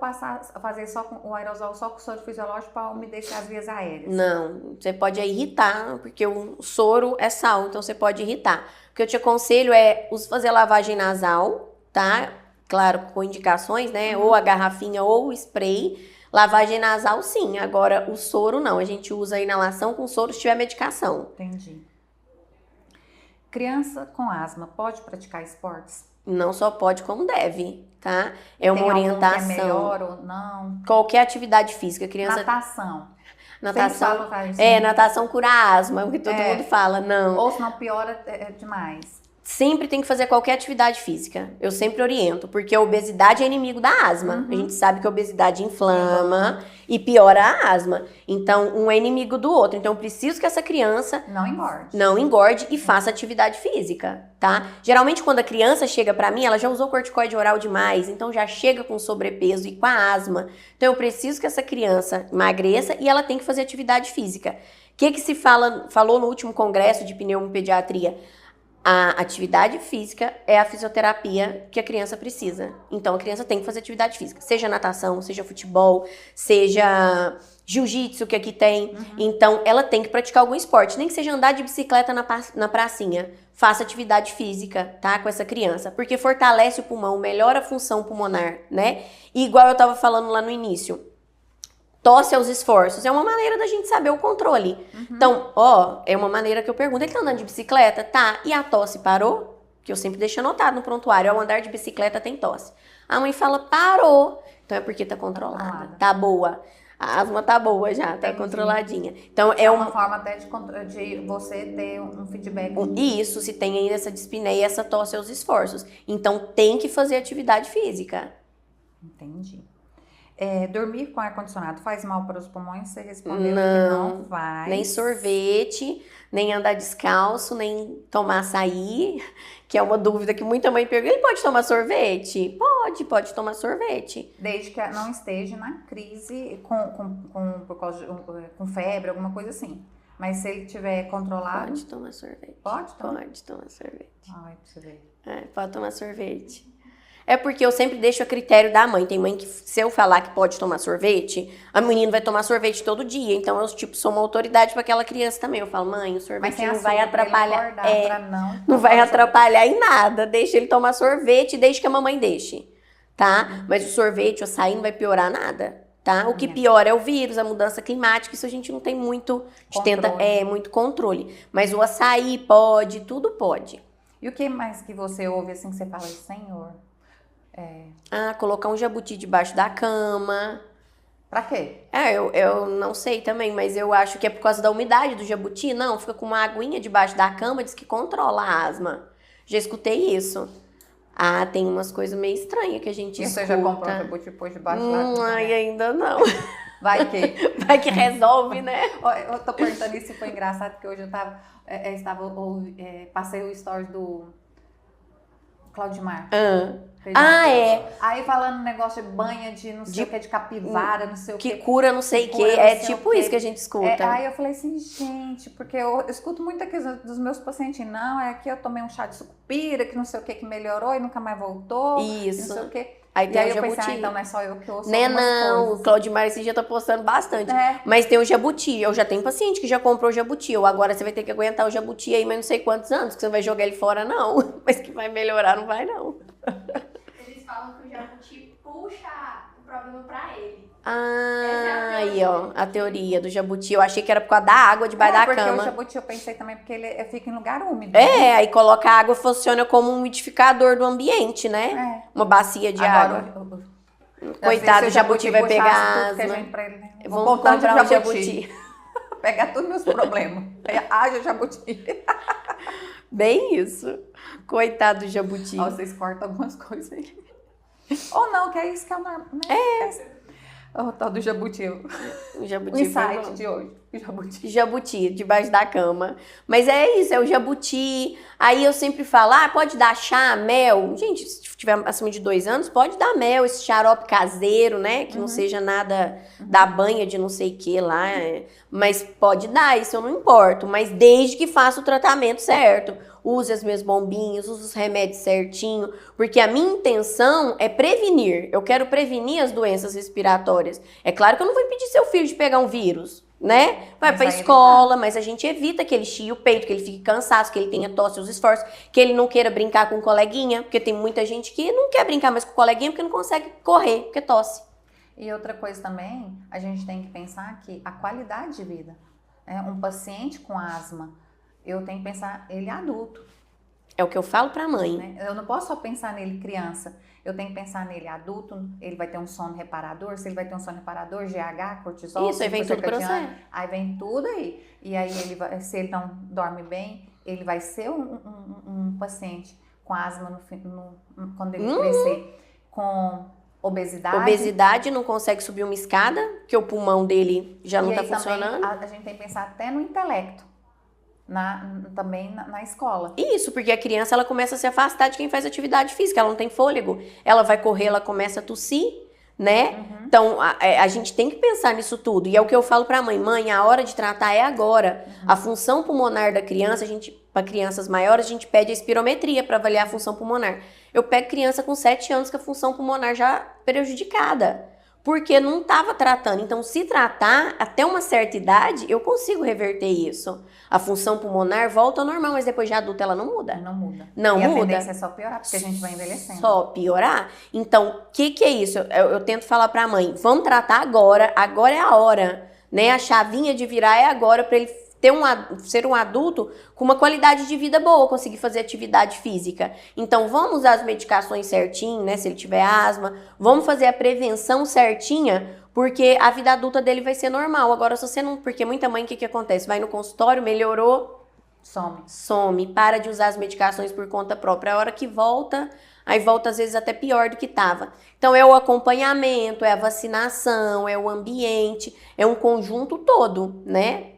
fazer só com o aerosol, só com soro fisiológico para umedecer as vias aéreas. Não, você pode irritar, porque o soro é sal, então você pode irritar. O que eu te aconselho é fazer lavagem nasal, tá? Claro, com indicações, né? Ou a garrafinha ou o spray. Lavagem nasal, sim. Agora, o soro, não. A gente usa a inalação com soro se tiver medicação. Entendi. Criança com asma pode praticar esportes? Não só pode, como deve, tá? É uma Tem orientação. algum que é melhor ou não? Qualquer atividade física. Criança... Natação. Natação. Fala, Natação cura asma, é o que todo mundo fala. Não. Ou se não piora demais. Sempre tem que fazer qualquer atividade física. Eu sempre oriento, porque a obesidade é inimigo da asma. A gente sabe que a obesidade inflama e piora a asma. Então, um é inimigo do outro. Então, eu preciso que essa criança não engorde e faça atividade física, tá? Geralmente, quando a criança chega pra mim, ela já usou corticoide oral demais, então já chega com sobrepeso e com a asma. Então, eu preciso que essa criança emagreça e ela tem que fazer atividade física. O que se falou no último congresso de pneumopediatria? A atividade física é a fisioterapia que a criança precisa. Então, a criança tem que fazer atividade física. Seja natação, seja futebol, seja jiu-jitsu, que aqui tem. Então, ela tem que praticar algum esporte. Nem que seja andar de bicicleta na pracinha. Faça atividade física, tá? Com essa criança. Porque fortalece o pulmão, melhora a função pulmonar, né? E igual eu tava falando lá no início. Tosse aos esforços. É uma maneira da gente saber o controle. Então, é uma maneira que eu pergunto. Ele tá andando de bicicleta? Tá. E a tosse parou? Que eu sempre deixo anotado no prontuário. Ao andar de bicicleta tem tosse. A mãe fala, parou. Então é porque tá controlada. Tá boa. A asma tá boa já, tá controladinha. Então é uma forma até de você ter um feedback. Isso, se tem ainda essa dispneia e essa tosse aos esforços. Então tem que fazer atividade física. Entendi. Dormir com ar-condicionado faz mal para os pulmões? Você respondeu que não faz. Nem sorvete, nem andar descalço, nem tomar açaí, que é uma dúvida que muita mãe pergunta. Ele pode tomar sorvete? Pode tomar sorvete. Desde que não esteja na crise com febre, alguma coisa assim. Mas se ele tiver controlado... Pode tomar sorvete. Pode tomar? Pode tomar sorvete. Ai, pra você ver. Pode tomar sorvete. É porque eu sempre deixo a critério da mãe. Tem mãe que, se eu falar que pode tomar sorvete, a menina vai tomar sorvete todo dia. Então, eu, sou uma autoridade para aquela criança também. Eu falo, mãe, o sorvete não vai atrapalhar. Não vai atrapalhar em nada. Deixa ele tomar sorvete, desde que a mamãe deixe, tá? Mas o sorvete, o açaí não vai piorar nada, tá? O que piora é o vírus, a mudança climática. Isso a gente não tem muito... muito controle. Mas o açaí pode, tudo pode. E o que mais que você ouve assim que você fala, Senhor... colocar um jabuti debaixo da cama. Pra quê? Eu não sei também, mas eu acho que é por causa da umidade do jabuti. Não, fica com uma aguinha debaixo da cama, diz que controla a asma. Já escutei isso. Tem umas coisas meio estranhas que a gente escuta. Você já comprou um jabuti depois debaixo da cama? Ainda não. Vai que resolve, né? Eu tô perguntando isso e foi engraçado, porque hoje eu passei o stories Claudimar. É. Aí falando negócio de banha de não sei o que, de capivara, não sei o que. Que cura não sei o que. É tipo isso que a gente escuta. Aí eu falei assim, gente, porque eu escuto muito aqui dos meus pacientes, não, é que eu tomei um chá de sucupira, que não sei o que que melhorou e nunca mais voltou. Isso. Não sei o que. Aí tem o eu jabuti. pensei, então não é só eu que ouço Não, coisas. o Claudimar esse dia tá postando bastante. É. Mas tem o jabuti. Eu já tenho paciente que já comprou o jabuti. Ou agora você vai ter que aguentar o jabuti aí, mas não sei quantos anos, que você não vai jogar ele fora, não. Mas que vai melhorar, não vai, não. Eles falam que o jabuti puxa o problema pra ele. Aí, ó, a teoria do jabuti. Eu achei que era por causa da água debaixo da porque cama. o jabuti eu pensei também porque ele fica em lugar úmido. Aí coloca a água, funciona como um umidificador do ambiente, né? Uma bacia de água. Coitado, o jabuti vai pegar asma. Vamos comprar o jabuti. Pegar todos meus problemas. Haja jabuti. Bem isso. Coitado do jabuti. Vocês cortam algumas coisas aí. Ou não, que é isso que é o normal, né? O tal do jabuti. O jabuti o insight de hoje. O jabuti. Jabuti, debaixo da cama. Mas é isso, é o jabuti. Aí eu sempre falo, pode dar chá, mel. Gente, se tiver acima de 2 anos, pode dar mel, esse xarope caseiro, né? Que não seja nada da banha de não sei o que lá. Mas pode dar, isso eu não importo. Mas desde que faça o tratamento certo. Use as minhas bombinhas, use os remédios certinho, porque a minha intenção é prevenir. Eu quero prevenir as doenças respiratórias. É claro que eu não vou impedir seu filho de pegar um vírus, né? Vai pra escola, mas a gente evita que ele chie o peito, que ele fique cansado, que ele tenha tosse, os esforços, que ele não queira brincar com o coleguinha, porque tem muita gente que não quer brincar mais com o coleguinha porque não consegue correr, porque tosse. E outra coisa também, a gente tem que pensar que a qualidade de vida, né? Um paciente com asma, eu tenho que pensar ele adulto. É o que eu falo pra mãe. Né? Eu não posso só pensar nele criança. Eu tenho que pensar nele adulto. Ele vai ter um sono reparador. Se ele vai ter um sono reparador, GH, cortisol. Isso, aí vem tudo pra você. Aí vem tudo aí. E aí, se ele não dorme bem, ele vai ser um paciente com asma quando ele crescer. Com obesidade. Obesidade, não consegue subir uma escada, porque o pulmão dele já não tá funcionando. Também, a gente tem que pensar até no intelecto. Também na escola. Isso, porque a criança ela começa a se afastar de quem faz atividade física, ela não tem fôlego, ela vai correr, ela começa a tossir, né? Então, a gente tem que pensar nisso tudo, e é o que eu falo pra mãe, a hora de tratar é agora. A função pulmonar da criança, para crianças maiores, a gente pede a espirometria para avaliar a função pulmonar. Eu pego criança com 7 anos com a função pulmonar já prejudicada, porque não estava tratando. Então, se tratar, até uma certa idade, eu consigo reverter isso. A função pulmonar volta ao normal, mas depois de adulta ela não muda. Não muda. Não muda. E a tendência é só piorar, porque a gente vai envelhecendo. Só piorar? Então, o que é isso? Eu tento falar pra mãe, vamos tratar agora é a hora, né? A chavinha de virar é agora para ele ser um adulto com uma qualidade de vida boa, conseguir fazer atividade física. Então, vamos usar as medicações certinho, né? Se ele tiver asma, vamos fazer a prevenção certinha, porque a vida adulta dele vai ser normal. Agora, se você não... Porque muita mãe, o que acontece? Vai no consultório, melhorou... Some. Para de usar as medicações por conta própria. A hora que volta... Aí volta, às vezes, até pior do que estava. Então, é o acompanhamento, é a vacinação, é o ambiente, é um conjunto todo, né?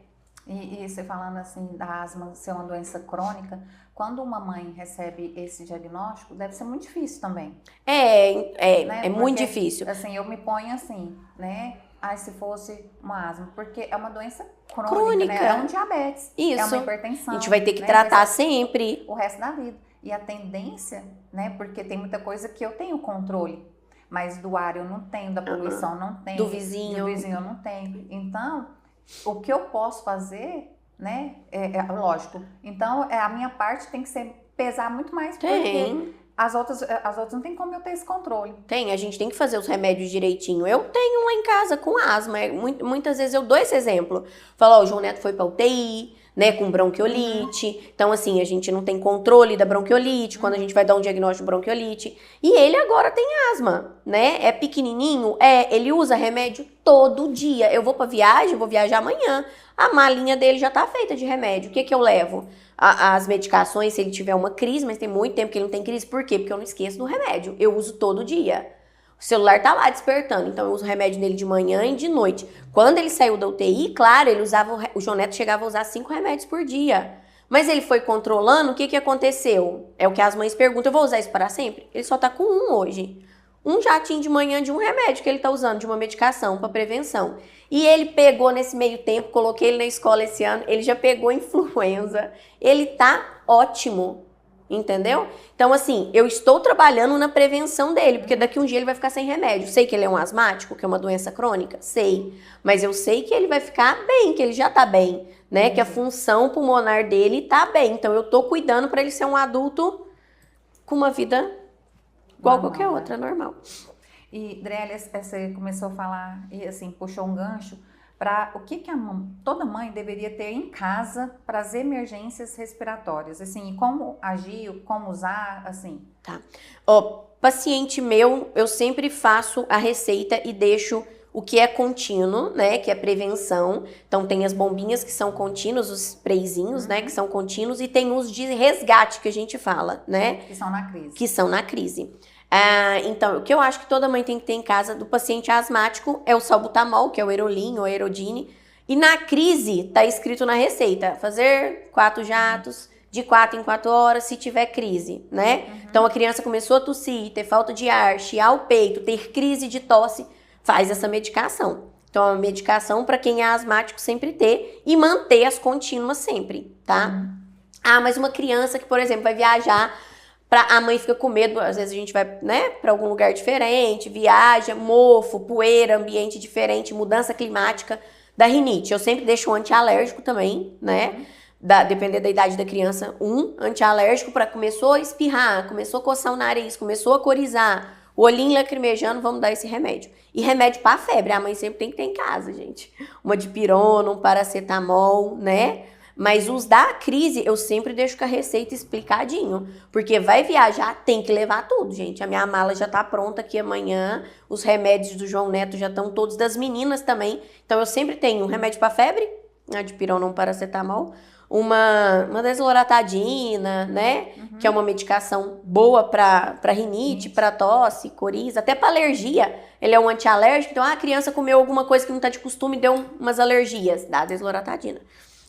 E você falando assim da asma ser uma doença crônica, quando uma mãe recebe esse diagnóstico, deve ser muito difícil também. É muito difícil. Assim, eu me ponho assim, né? Se fosse uma asma, porque é uma doença crônica. Né? É um diabetes, Isso. É uma hipertensão. A gente vai ter que tratar sempre. O resto da vida. E a tendência, né? Porque tem muita coisa que eu tenho controle, mas do ar eu não tenho, da poluição não tenho. Do vizinho. Do vizinho eu não tenho. Então... O que eu posso fazer, né, é lógico. Então, a minha parte tem que pesar muito mais, porque as outras não tem como eu ter esse controle. A gente tem que fazer os remédios direitinho. Eu tenho lá em casa com asma, muitas vezes eu dou esse exemplo. Falo, o João Neto foi pra UTI, né, com bronquiolite. Então, assim, a gente não tem controle da bronquiolite, quando a gente vai dar um diagnóstico de bronquiolite. E ele agora tem asma, né? É pequenininho, ele usa remédio todo dia. Eu vou pra viagem, vou viajar amanhã. A malinha dele já tá feita de remédio. O que eu levo? As medicações, se ele tiver uma crise, mas tem muito tempo que ele não tem crise. Por quê? Porque eu não esqueço do remédio. Eu uso todo dia. O celular tá lá despertando, então eu uso o remédio nele de manhã e de noite. Quando ele saiu da UTI, claro, o João Neto chegava a usar 5 remédios por dia. Mas ele foi controlando, o que que aconteceu? É o que as mães perguntam, eu vou usar isso para sempre? Ele só tá com um hoje. Um jatinho de manhã de um remédio que ele tá usando, de uma medicação para prevenção. E ele pegou nesse meio tempo, coloquei ele na escola esse ano, ele já pegou influenza. Ele tá ótimo, entendeu? Então, assim, eu estou trabalhando na prevenção dele, porque daqui um dia ele vai ficar sem remédio. Sei que ele é um asmático, que é uma doença crônica? Sei. Mas eu sei que ele vai ficar bem, que ele já tá bem, né? Que a função pulmonar dele tá bem. Então, eu tô cuidando para ele ser um adulto com uma vida igual Normal, qualquer né? outra, normal. E, Drelia, você começou a falar e assim, puxou um gancho para o que toda mãe deveria ter em casa para as emergências respiratórias, assim, e como agir, como usar, assim. Tá. Ó, paciente meu, eu sempre faço a receita e deixo o que é contínuo, né, que é prevenção. Então tem as bombinhas que são contínuos, os sprayzinhos, né, que são contínuos, e tem os de resgate que a gente fala, né, Que são na crise. que são na crise. Então, o que eu acho que toda mãe tem que ter em casa do paciente asmático é o salbutamol, que é o Erolin ou Aerodine. E na crise, tá escrito na receita, fazer 4 jatos de 4 em 4 horas se tiver crise, né? Então, a criança começou a tossir, ter falta de ar, chiar o peito, ter crise de tosse, faz essa medicação. Então, é uma medicação para quem é asmático sempre ter e manter as contínuas sempre, tá? Mas uma criança que, por exemplo, vai viajar, a mãe fica com medo, às vezes a gente vai, né, para algum lugar diferente, viaja, mofo, poeira, ambiente diferente, mudança climática, da rinite. Eu sempre deixo um antialérgico também, né? Dependendo da idade da criança, um antialérgico para começou a espirrar, começou a coçar o nariz, começou a corizar, o olhinho lacrimejando, vamos dar esse remédio. E remédio para febre, a mãe sempre tem que ter em casa, gente. Uma dipirona, um paracetamol, né? Mas os da crise, eu sempre deixo com a receita explicadinho. Porque vai viajar, tem que levar tudo, gente. A minha mala já tá pronta aqui amanhã. Os remédios do João Neto já estão todos, das meninas também. Então, eu sempre tenho um remédio para febre, a dipirona, um paracetamol. Uma desloratadina, né? Que é uma medicação boa para rinite, para tosse, coriza, até para alergia. Ele é um antialérgico. Então, a criança comeu alguma coisa que não tá de costume e deu umas alergias. Dá a desloratadina.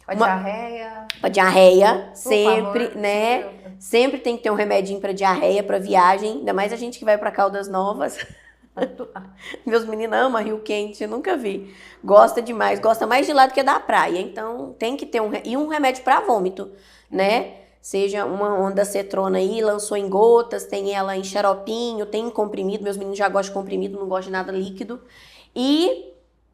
Pra diarreia. Pra diarreia, Por sempre, favor, né? Sempre tem que ter um remedinho pra diarreia, pra viagem. Ainda mais a gente que vai pra Caldas Novas. Meus meninos amam Rio Quente, eu nunca vi. Gosta demais, gosta mais de lá do que da praia. Então, tem que ter um remédio pra vômito, né? Seja uma ondancetrona aí, lançou em gotas, tem ela em xaropinho, tem em comprimido. Meus meninos já gostam de comprimido, não gostam de nada líquido. E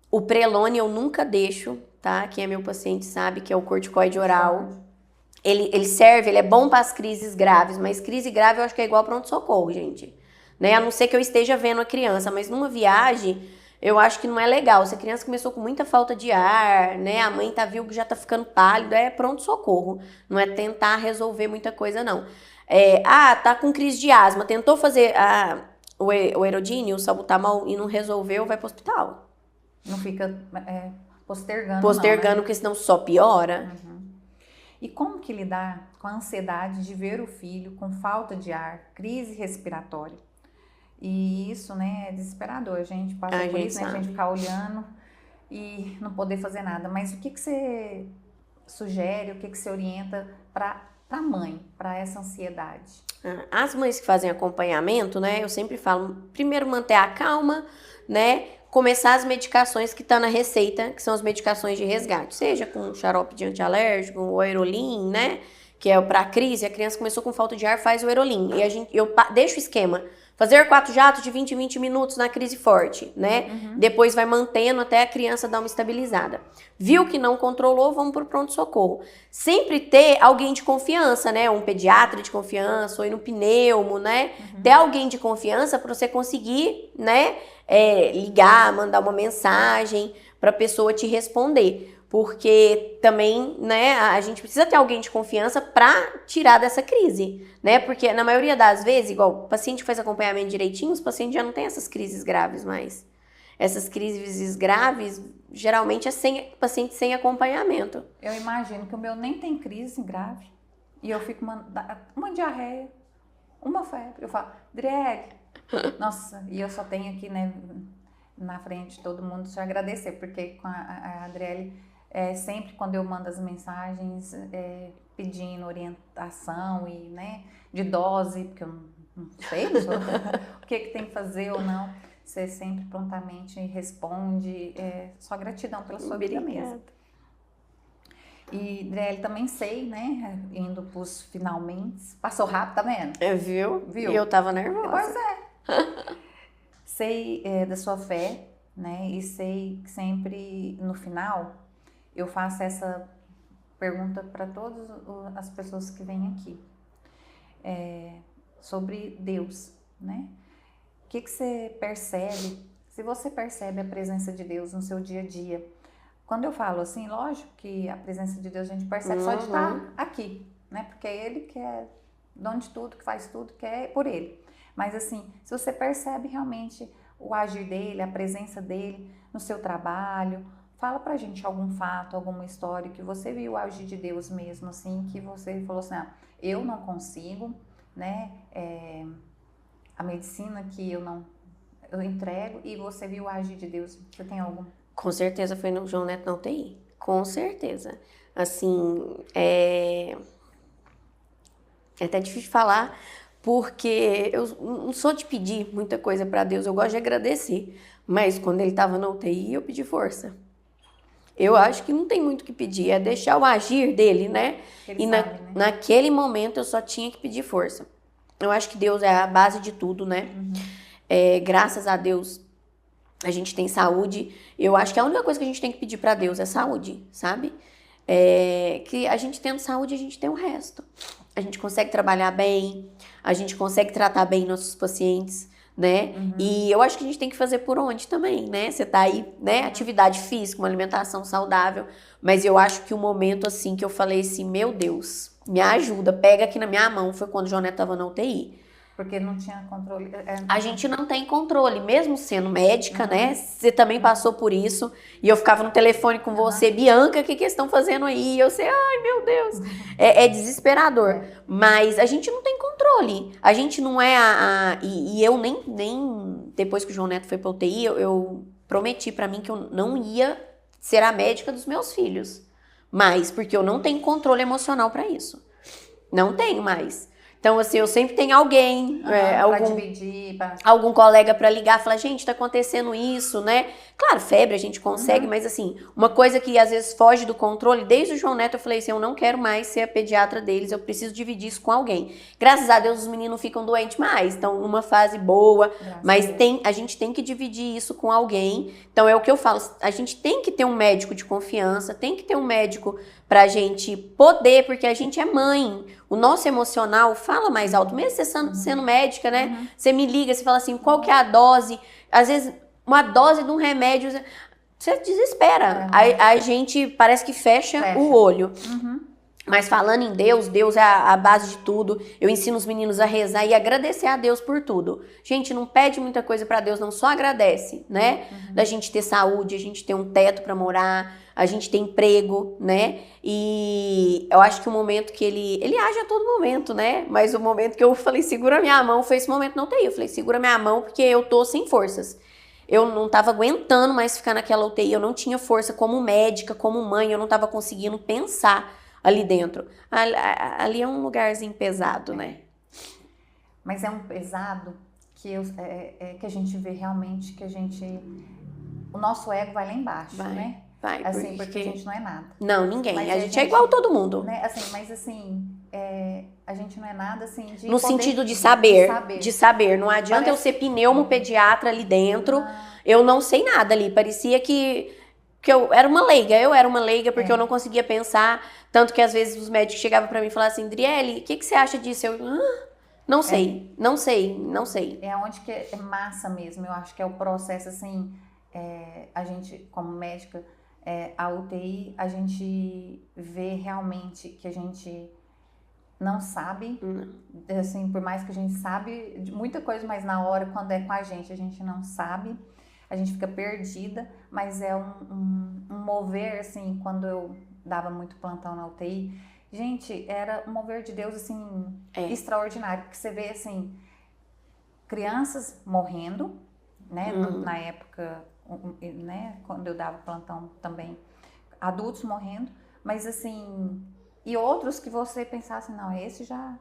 o Prelone eu nunca deixo, tá? Quem é meu paciente sabe que é o corticoide oral. Ele serve, ele é bom para as crises graves, mas crise grave eu acho que é igual pronto-socorro, gente. Né? A não ser que eu esteja vendo a criança, mas numa viagem eu acho que não é legal. Se a criança começou com muita falta de ar, né? A mãe viu que já tá ficando pálido, é pronto-socorro. Não é tentar resolver muita coisa, não. Tá com crise de asma, tentou fazer o Aerodine, o salbutamol e não resolveu, vai pro hospital. Não fica postergando, Postergando, não, né? porque senão só piora. E como que lidar com a ansiedade de ver o filho com falta de ar, crise respiratória? E isso, né, é desesperador. A gente passa por isso, né? A gente ficar olhando e não poder fazer nada. Mas o que você sugere, o que você orienta para a mãe, para essa ansiedade? As mães que fazem acompanhamento, né, eu sempre falo, primeiro manter a calma, né, começar as medicações que estão na receita, que são as medicações de resgate, seja com xarope de antialérgico, o Aerolin, né, que é para crise, a criança começou com falta de ar, faz o Aerolin. E eu deixo o esquema, fazer 4 jatos de 20 em 20 minutos na crise forte, né? Depois vai mantendo até a criança dar uma estabilizada. Viu que não controlou, vamos pro pronto-socorro. Sempre ter alguém de confiança, né? Um pediatra de confiança, ou ir no pneumo, né? Ter alguém de confiança para você conseguir, né? Ligar, mandar uma mensagem para a pessoa te responder. Porque também, né, a gente precisa ter alguém de confiança para tirar dessa crise, né? Porque na maioria das vezes, igual o paciente que faz acompanhamento direitinho, os pacientes já não têm essas crises graves mais. Essas crises graves, geralmente, é paciente sem acompanhamento. Eu imagino que o meu nem tem crise grave. E eu fico uma diarreia, uma febre. Eu falo, Driele, nossa, e eu só tenho aqui, né, na frente de todo mundo te agradecer, porque com a Adriele sempre quando eu mando as mensagens pedindo orientação e, né, de dose, porque eu não sei o que tem que fazer ou não, você sempre prontamente responde. Só gratidão pela sua vida mesmo. E, Driele, também sei, né, indo pros finalmente, passou rápido, tá vendo? Viu? Viu? E eu tava nervosa. Pois é. Sei da sua fé, né, e sei que sempre no final eu faço essa pergunta para todas as pessoas que vêm aqui, sobre Deus, né? O que você percebe, se você percebe a presença de Deus no seu dia a dia? Quando eu falo assim, lógico que a presença de Deus a gente percebe só de estar aqui, né? Porque é Ele que é dono de tudo, que faz tudo, que é por Ele. Mas assim, se você percebe realmente o agir dele, a presença dele no seu trabalho, fala pra gente algum fato, alguma história que você viu o agir de Deus mesmo, assim, que você falou assim, eu não consigo, né, a medicina que eu entrego, e você viu o agir de Deus. Você tem algum? Com certeza foi no João Neto na UTI, com certeza. Assim, é até difícil de falar, porque eu não sou de pedir muita coisa pra Deus, eu gosto de agradecer. Mas quando ele tava na UTI, eu pedi força. Eu acho que não tem muito o que pedir, é deixar o agir dele, né? Ele E sabe, né? naquele momento eu só tinha que pedir força. Eu acho que Deus é a base de tudo, né? Graças a Deus a gente tem saúde. Eu acho que a única coisa que a gente tem que pedir pra Deus é saúde, sabe? Que a gente tendo saúde, a gente tem o resto. A gente consegue trabalhar bem, a gente consegue tratar bem nossos pacientes, né? E eu acho que a gente tem que fazer por onde também, né? Você tá aí, né? Atividade física, uma alimentação saudável. Mas eu acho que o momento, assim, que eu falei assim, meu Deus, me ajuda, pega aqui na minha mão, foi quando o João Neto tava na UTI. Porque não tinha controle. A gente não tem controle, mesmo sendo médica, né? Você também passou por isso. E eu ficava no telefone com você, Bianca, o que eles estão fazendo aí? E eu sei, ai meu Deus. É desesperador. Mas a gente não tem controle. A gente não é E eu nem depois que o João Neto foi pra UTI, eu prometi pra mim que eu não ia ser a médica dos meus filhos. Mas, porque eu não tenho controle emocional pra isso. Não tenho mais. Então, assim, eu sempre tenho alguém, algum colega pra ligar, falar, gente, tá acontecendo isso, né? Claro, febre a gente consegue, mas assim, uma coisa que às vezes foge do controle, desde o João Neto eu falei assim, eu não quero mais ser a pediatra deles, eu preciso dividir isso com alguém. Graças a Deus os meninos ficam doentes mais, estão numa fase boa, mas a gente tem que dividir isso com alguém. Então é o que eu falo, a gente tem que ter um médico de confiança, tem que ter um médico pra gente poder, porque a gente é mãe, o nosso emocional fala mais alto, mesmo você sendo médica, né? Você me liga, você fala assim, qual que é a dose? Às vezes, uma dose de um remédio, você desespera. A gente parece que fecha o olho. Mas falando em Deus, Deus é a base de tudo. Eu ensino os meninos a rezar e agradecer a Deus por tudo. Gente, não pede muita coisa pra Deus, não, só agradece, né? Da gente ter saúde, a gente ter um teto pra morar, a gente ter emprego, né? E eu acho que o momento que ele age a todo momento, né? Mas o momento que eu falei, segura minha mão, foi esse momento não tem. Eu falei, segura minha mão porque eu tô sem forças. Eu não tava aguentando mais ficar naquela UTI, eu não tinha força como médica, como mãe, eu não tava conseguindo pensar ali dentro. Ali é um lugarzinho pesado, né? Mas é um pesado que a gente vê realmente que o nosso ego vai lá embaixo, né? Vai, assim, porque a gente não é nada. Não, ninguém. Mas a gente é igual a todo mundo. Né? Assim, mas assim, a gente não é nada assim de no sentido de saber. De saber. Não adianta eu ser pneumopediatra ali dentro. Eu não sei nada ali. Parecia que eu era uma leiga. Eu era uma leiga porque eu não conseguia pensar. Tanto que às vezes os médicos chegavam pra mim e falavam assim, Driele, o que você acha disso? Eu, não sei. É onde que é massa mesmo. Eu acho que é o processo assim, a gente como médica, a UTI, a gente vê realmente que a gente não sabe, assim, por mais que a gente sabe de muita coisa, mas na hora, quando é com a gente não sabe, a gente fica perdida, mas é um mover, assim, quando eu dava muito plantão na UTI, gente, era um mover de Deus, assim, extraordinário, porque você vê, assim, crianças morrendo, né, na época, né, quando eu dava plantão também, adultos morrendo, mas assim, e outros que você pensasse, não, esse já,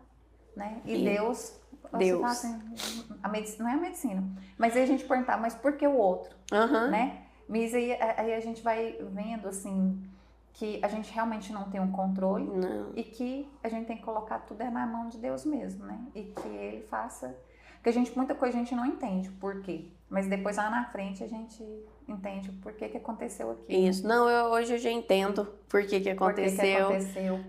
né? E Deus, você fala assim, a medicina, não é a medicina, mas aí a gente perguntar, mas por que o outro, né? Mas aí a gente vai vendo, assim, que a gente realmente não tem um controle e que a gente tem que colocar tudo na mão de Deus mesmo, né? E que Ele faça... Porque muita coisa a gente não entende o porquê, mas depois lá na frente a gente entende o porquê que aconteceu aquilo. Isso, não, hoje eu já entendo por que aconteceu.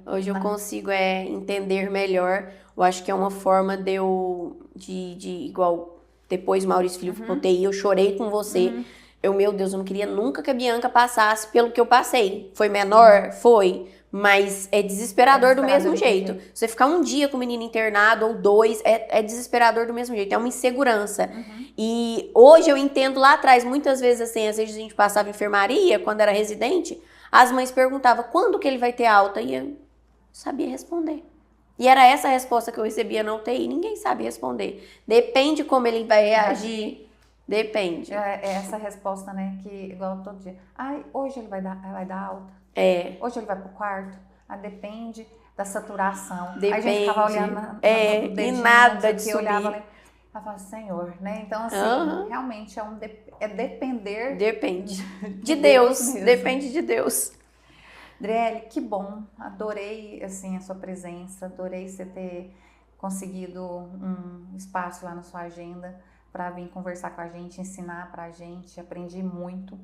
Hoje eu consigo entender melhor. Eu acho que é uma forma de eu, igual depois Maurício Filho ficou TI, eu chorei com você. Meu Deus, eu não queria nunca que a Bianca passasse pelo que eu passei. Foi menor? Foi. Mas é desesperador do mesmo jeito. Você ficar um dia com o menino internado ou 2, é desesperador do mesmo jeito. É uma insegurança. E hoje eu entendo lá atrás, muitas vezes assim, às vezes a gente passava em enfermaria, quando era residente, as mães perguntavam, quando que ele vai ter alta? E eu sabia responder. E era essa a resposta que eu recebia na UTI. Ninguém sabe responder. Depende como ele vai reagir. Depende. É essa resposta, né, que igual todo dia. Ai, hoje ele vai dar alta. Hoje ele vai pro quarto. Depende da saturação. Depende. Aí a gente ficava olhando no dedinho, e nada de subir. Olhava ali, falava, Senhor, né? Então, assim, realmente depender... Depende. De Deus. Depende de Deus. Driele, que bom. Adorei, assim, a sua presença. Adorei você ter conseguido um espaço lá na sua agenda para vir conversar com a gente, ensinar pra gente. Aprendi muito.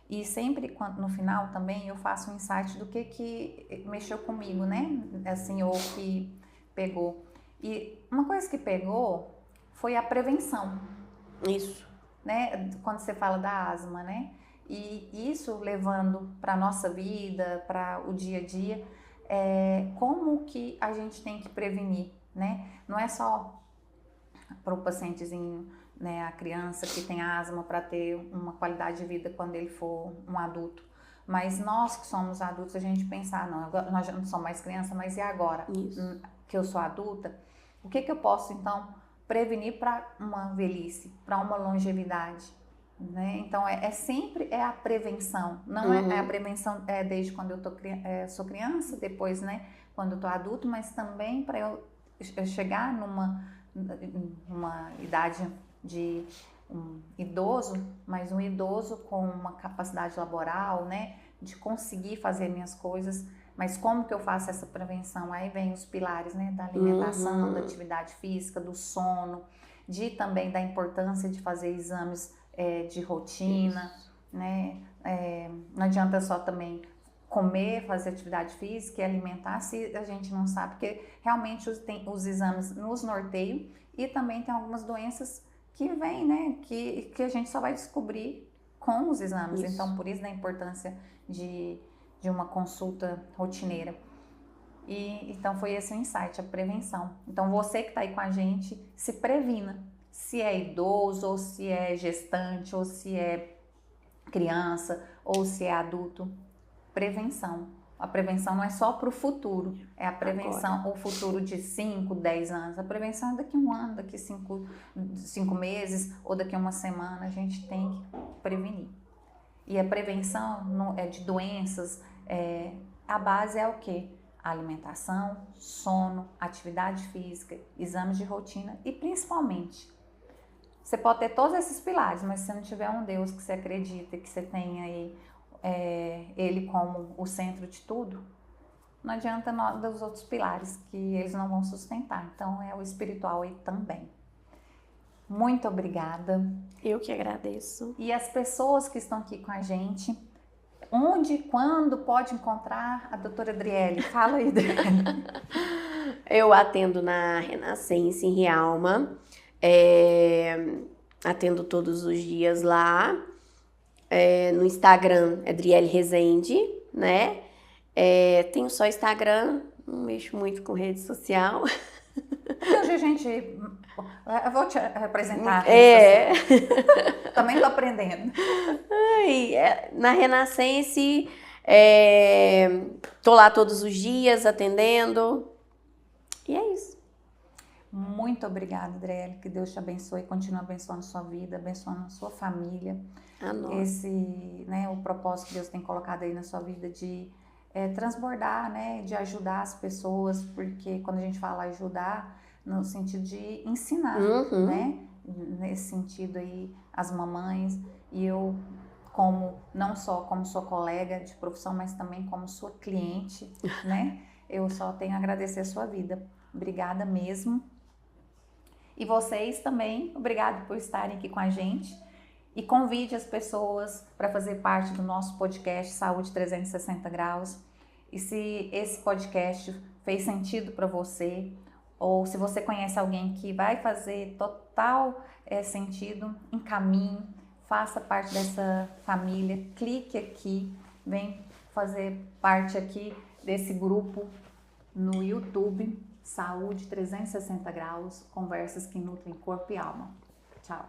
E sempre, no final também, eu faço um insight do que mexeu comigo, né? Assim, ou que pegou. E uma coisa que pegou foi a prevenção. Isso. Né? Quando você fala da asma, né? E isso levando para a nossa vida, para o dia a dia, como que a gente tem que prevenir, né? Não é só para o pacientezinho, né, a criança que tem asma para ter uma qualidade de vida quando ele for um adulto. Mas nós que somos adultos, a gente pensar, não, nós já não somos mais criança, mas e agora? Isso. Que eu sou adulta? O que eu posso, então, prevenir para uma velhice, para uma longevidade? Né? Então, sempre a prevenção. Não é a prevenção desde quando eu sou criança, depois, né, quando eu estou adulto, mas também para eu chegar numa idade de um idoso, mas um idoso com uma capacidade laboral, né, de conseguir fazer minhas coisas, mas como que eu faço essa prevenção? Aí vem os pilares, né, da alimentação, da atividade física, do sono, também da importância de fazer exames de rotina, né, não adianta só também comer, fazer atividade física e alimentar se a gente não sabe, porque realmente os exames nos norteiam e também tem algumas doenças que vem, né, que a gente só vai descobrir com os exames. Isso. Então, por isso da importância de uma consulta rotineira. E então foi esse o insight, a prevenção. Então, você que está aí com a gente, se previna. Se é idoso, ou se é gestante, ou se é criança, ou se é adulto. Prevenção. A prevenção não é só para o futuro, é a prevenção, o futuro de 5, 10 anos. A prevenção é daqui a um ano, daqui a 5 meses ou daqui a uma semana, a gente tem que prevenir. E a prevenção de doenças, a base é o quê? Alimentação, sono, atividade física, exames de rotina e principalmente, você pode ter todos esses pilares, mas se você não tiver um Deus que você acredita, que você tenha aí Ele como o centro de tudo, não adianta dos outros pilares, que eles não vão sustentar. Então, o espiritual aí também. Muito obrigada. Eu que agradeço. E as pessoas que estão aqui com a gente, onde, quando pode encontrar a doutora Driele? Fala aí, Driele. Eu atendo na Renascença, em Rialma. Atendo todos os dias lá. No Instagram é Driele Rezende, né? Tenho só Instagram, não mexo muito com rede social. Hoje a gente... Eu vou te apresentar. Também tô aprendendo. Na Renascença, tô lá todos os dias atendendo. E é isso. Muito obrigada, Driele. Que Deus te abençoe e continue abençoando sua vida, abençoando a sua família. esse, né, o propósito que Deus tem colocado aí na sua vida de transbordar, né, de ajudar as pessoas, porque quando a gente fala ajudar, no sentido de ensinar, né, nesse sentido aí, as mamães, e eu não só como sua colega de profissão, mas também como sua cliente, né, eu só tenho a agradecer a sua vida. Obrigada mesmo. E vocês também, obrigado por estarem aqui com a gente. E convide as pessoas para fazer parte do nosso podcast Saúde 360 Graus. E se esse podcast fez sentido para você, ou se você conhece alguém que vai fazer total sentido, encaminhe, faça parte dessa família, clique aqui, vem fazer parte aqui desse grupo no YouTube, Saúde 360 Graus, conversas que nutrem corpo e alma. Tchau!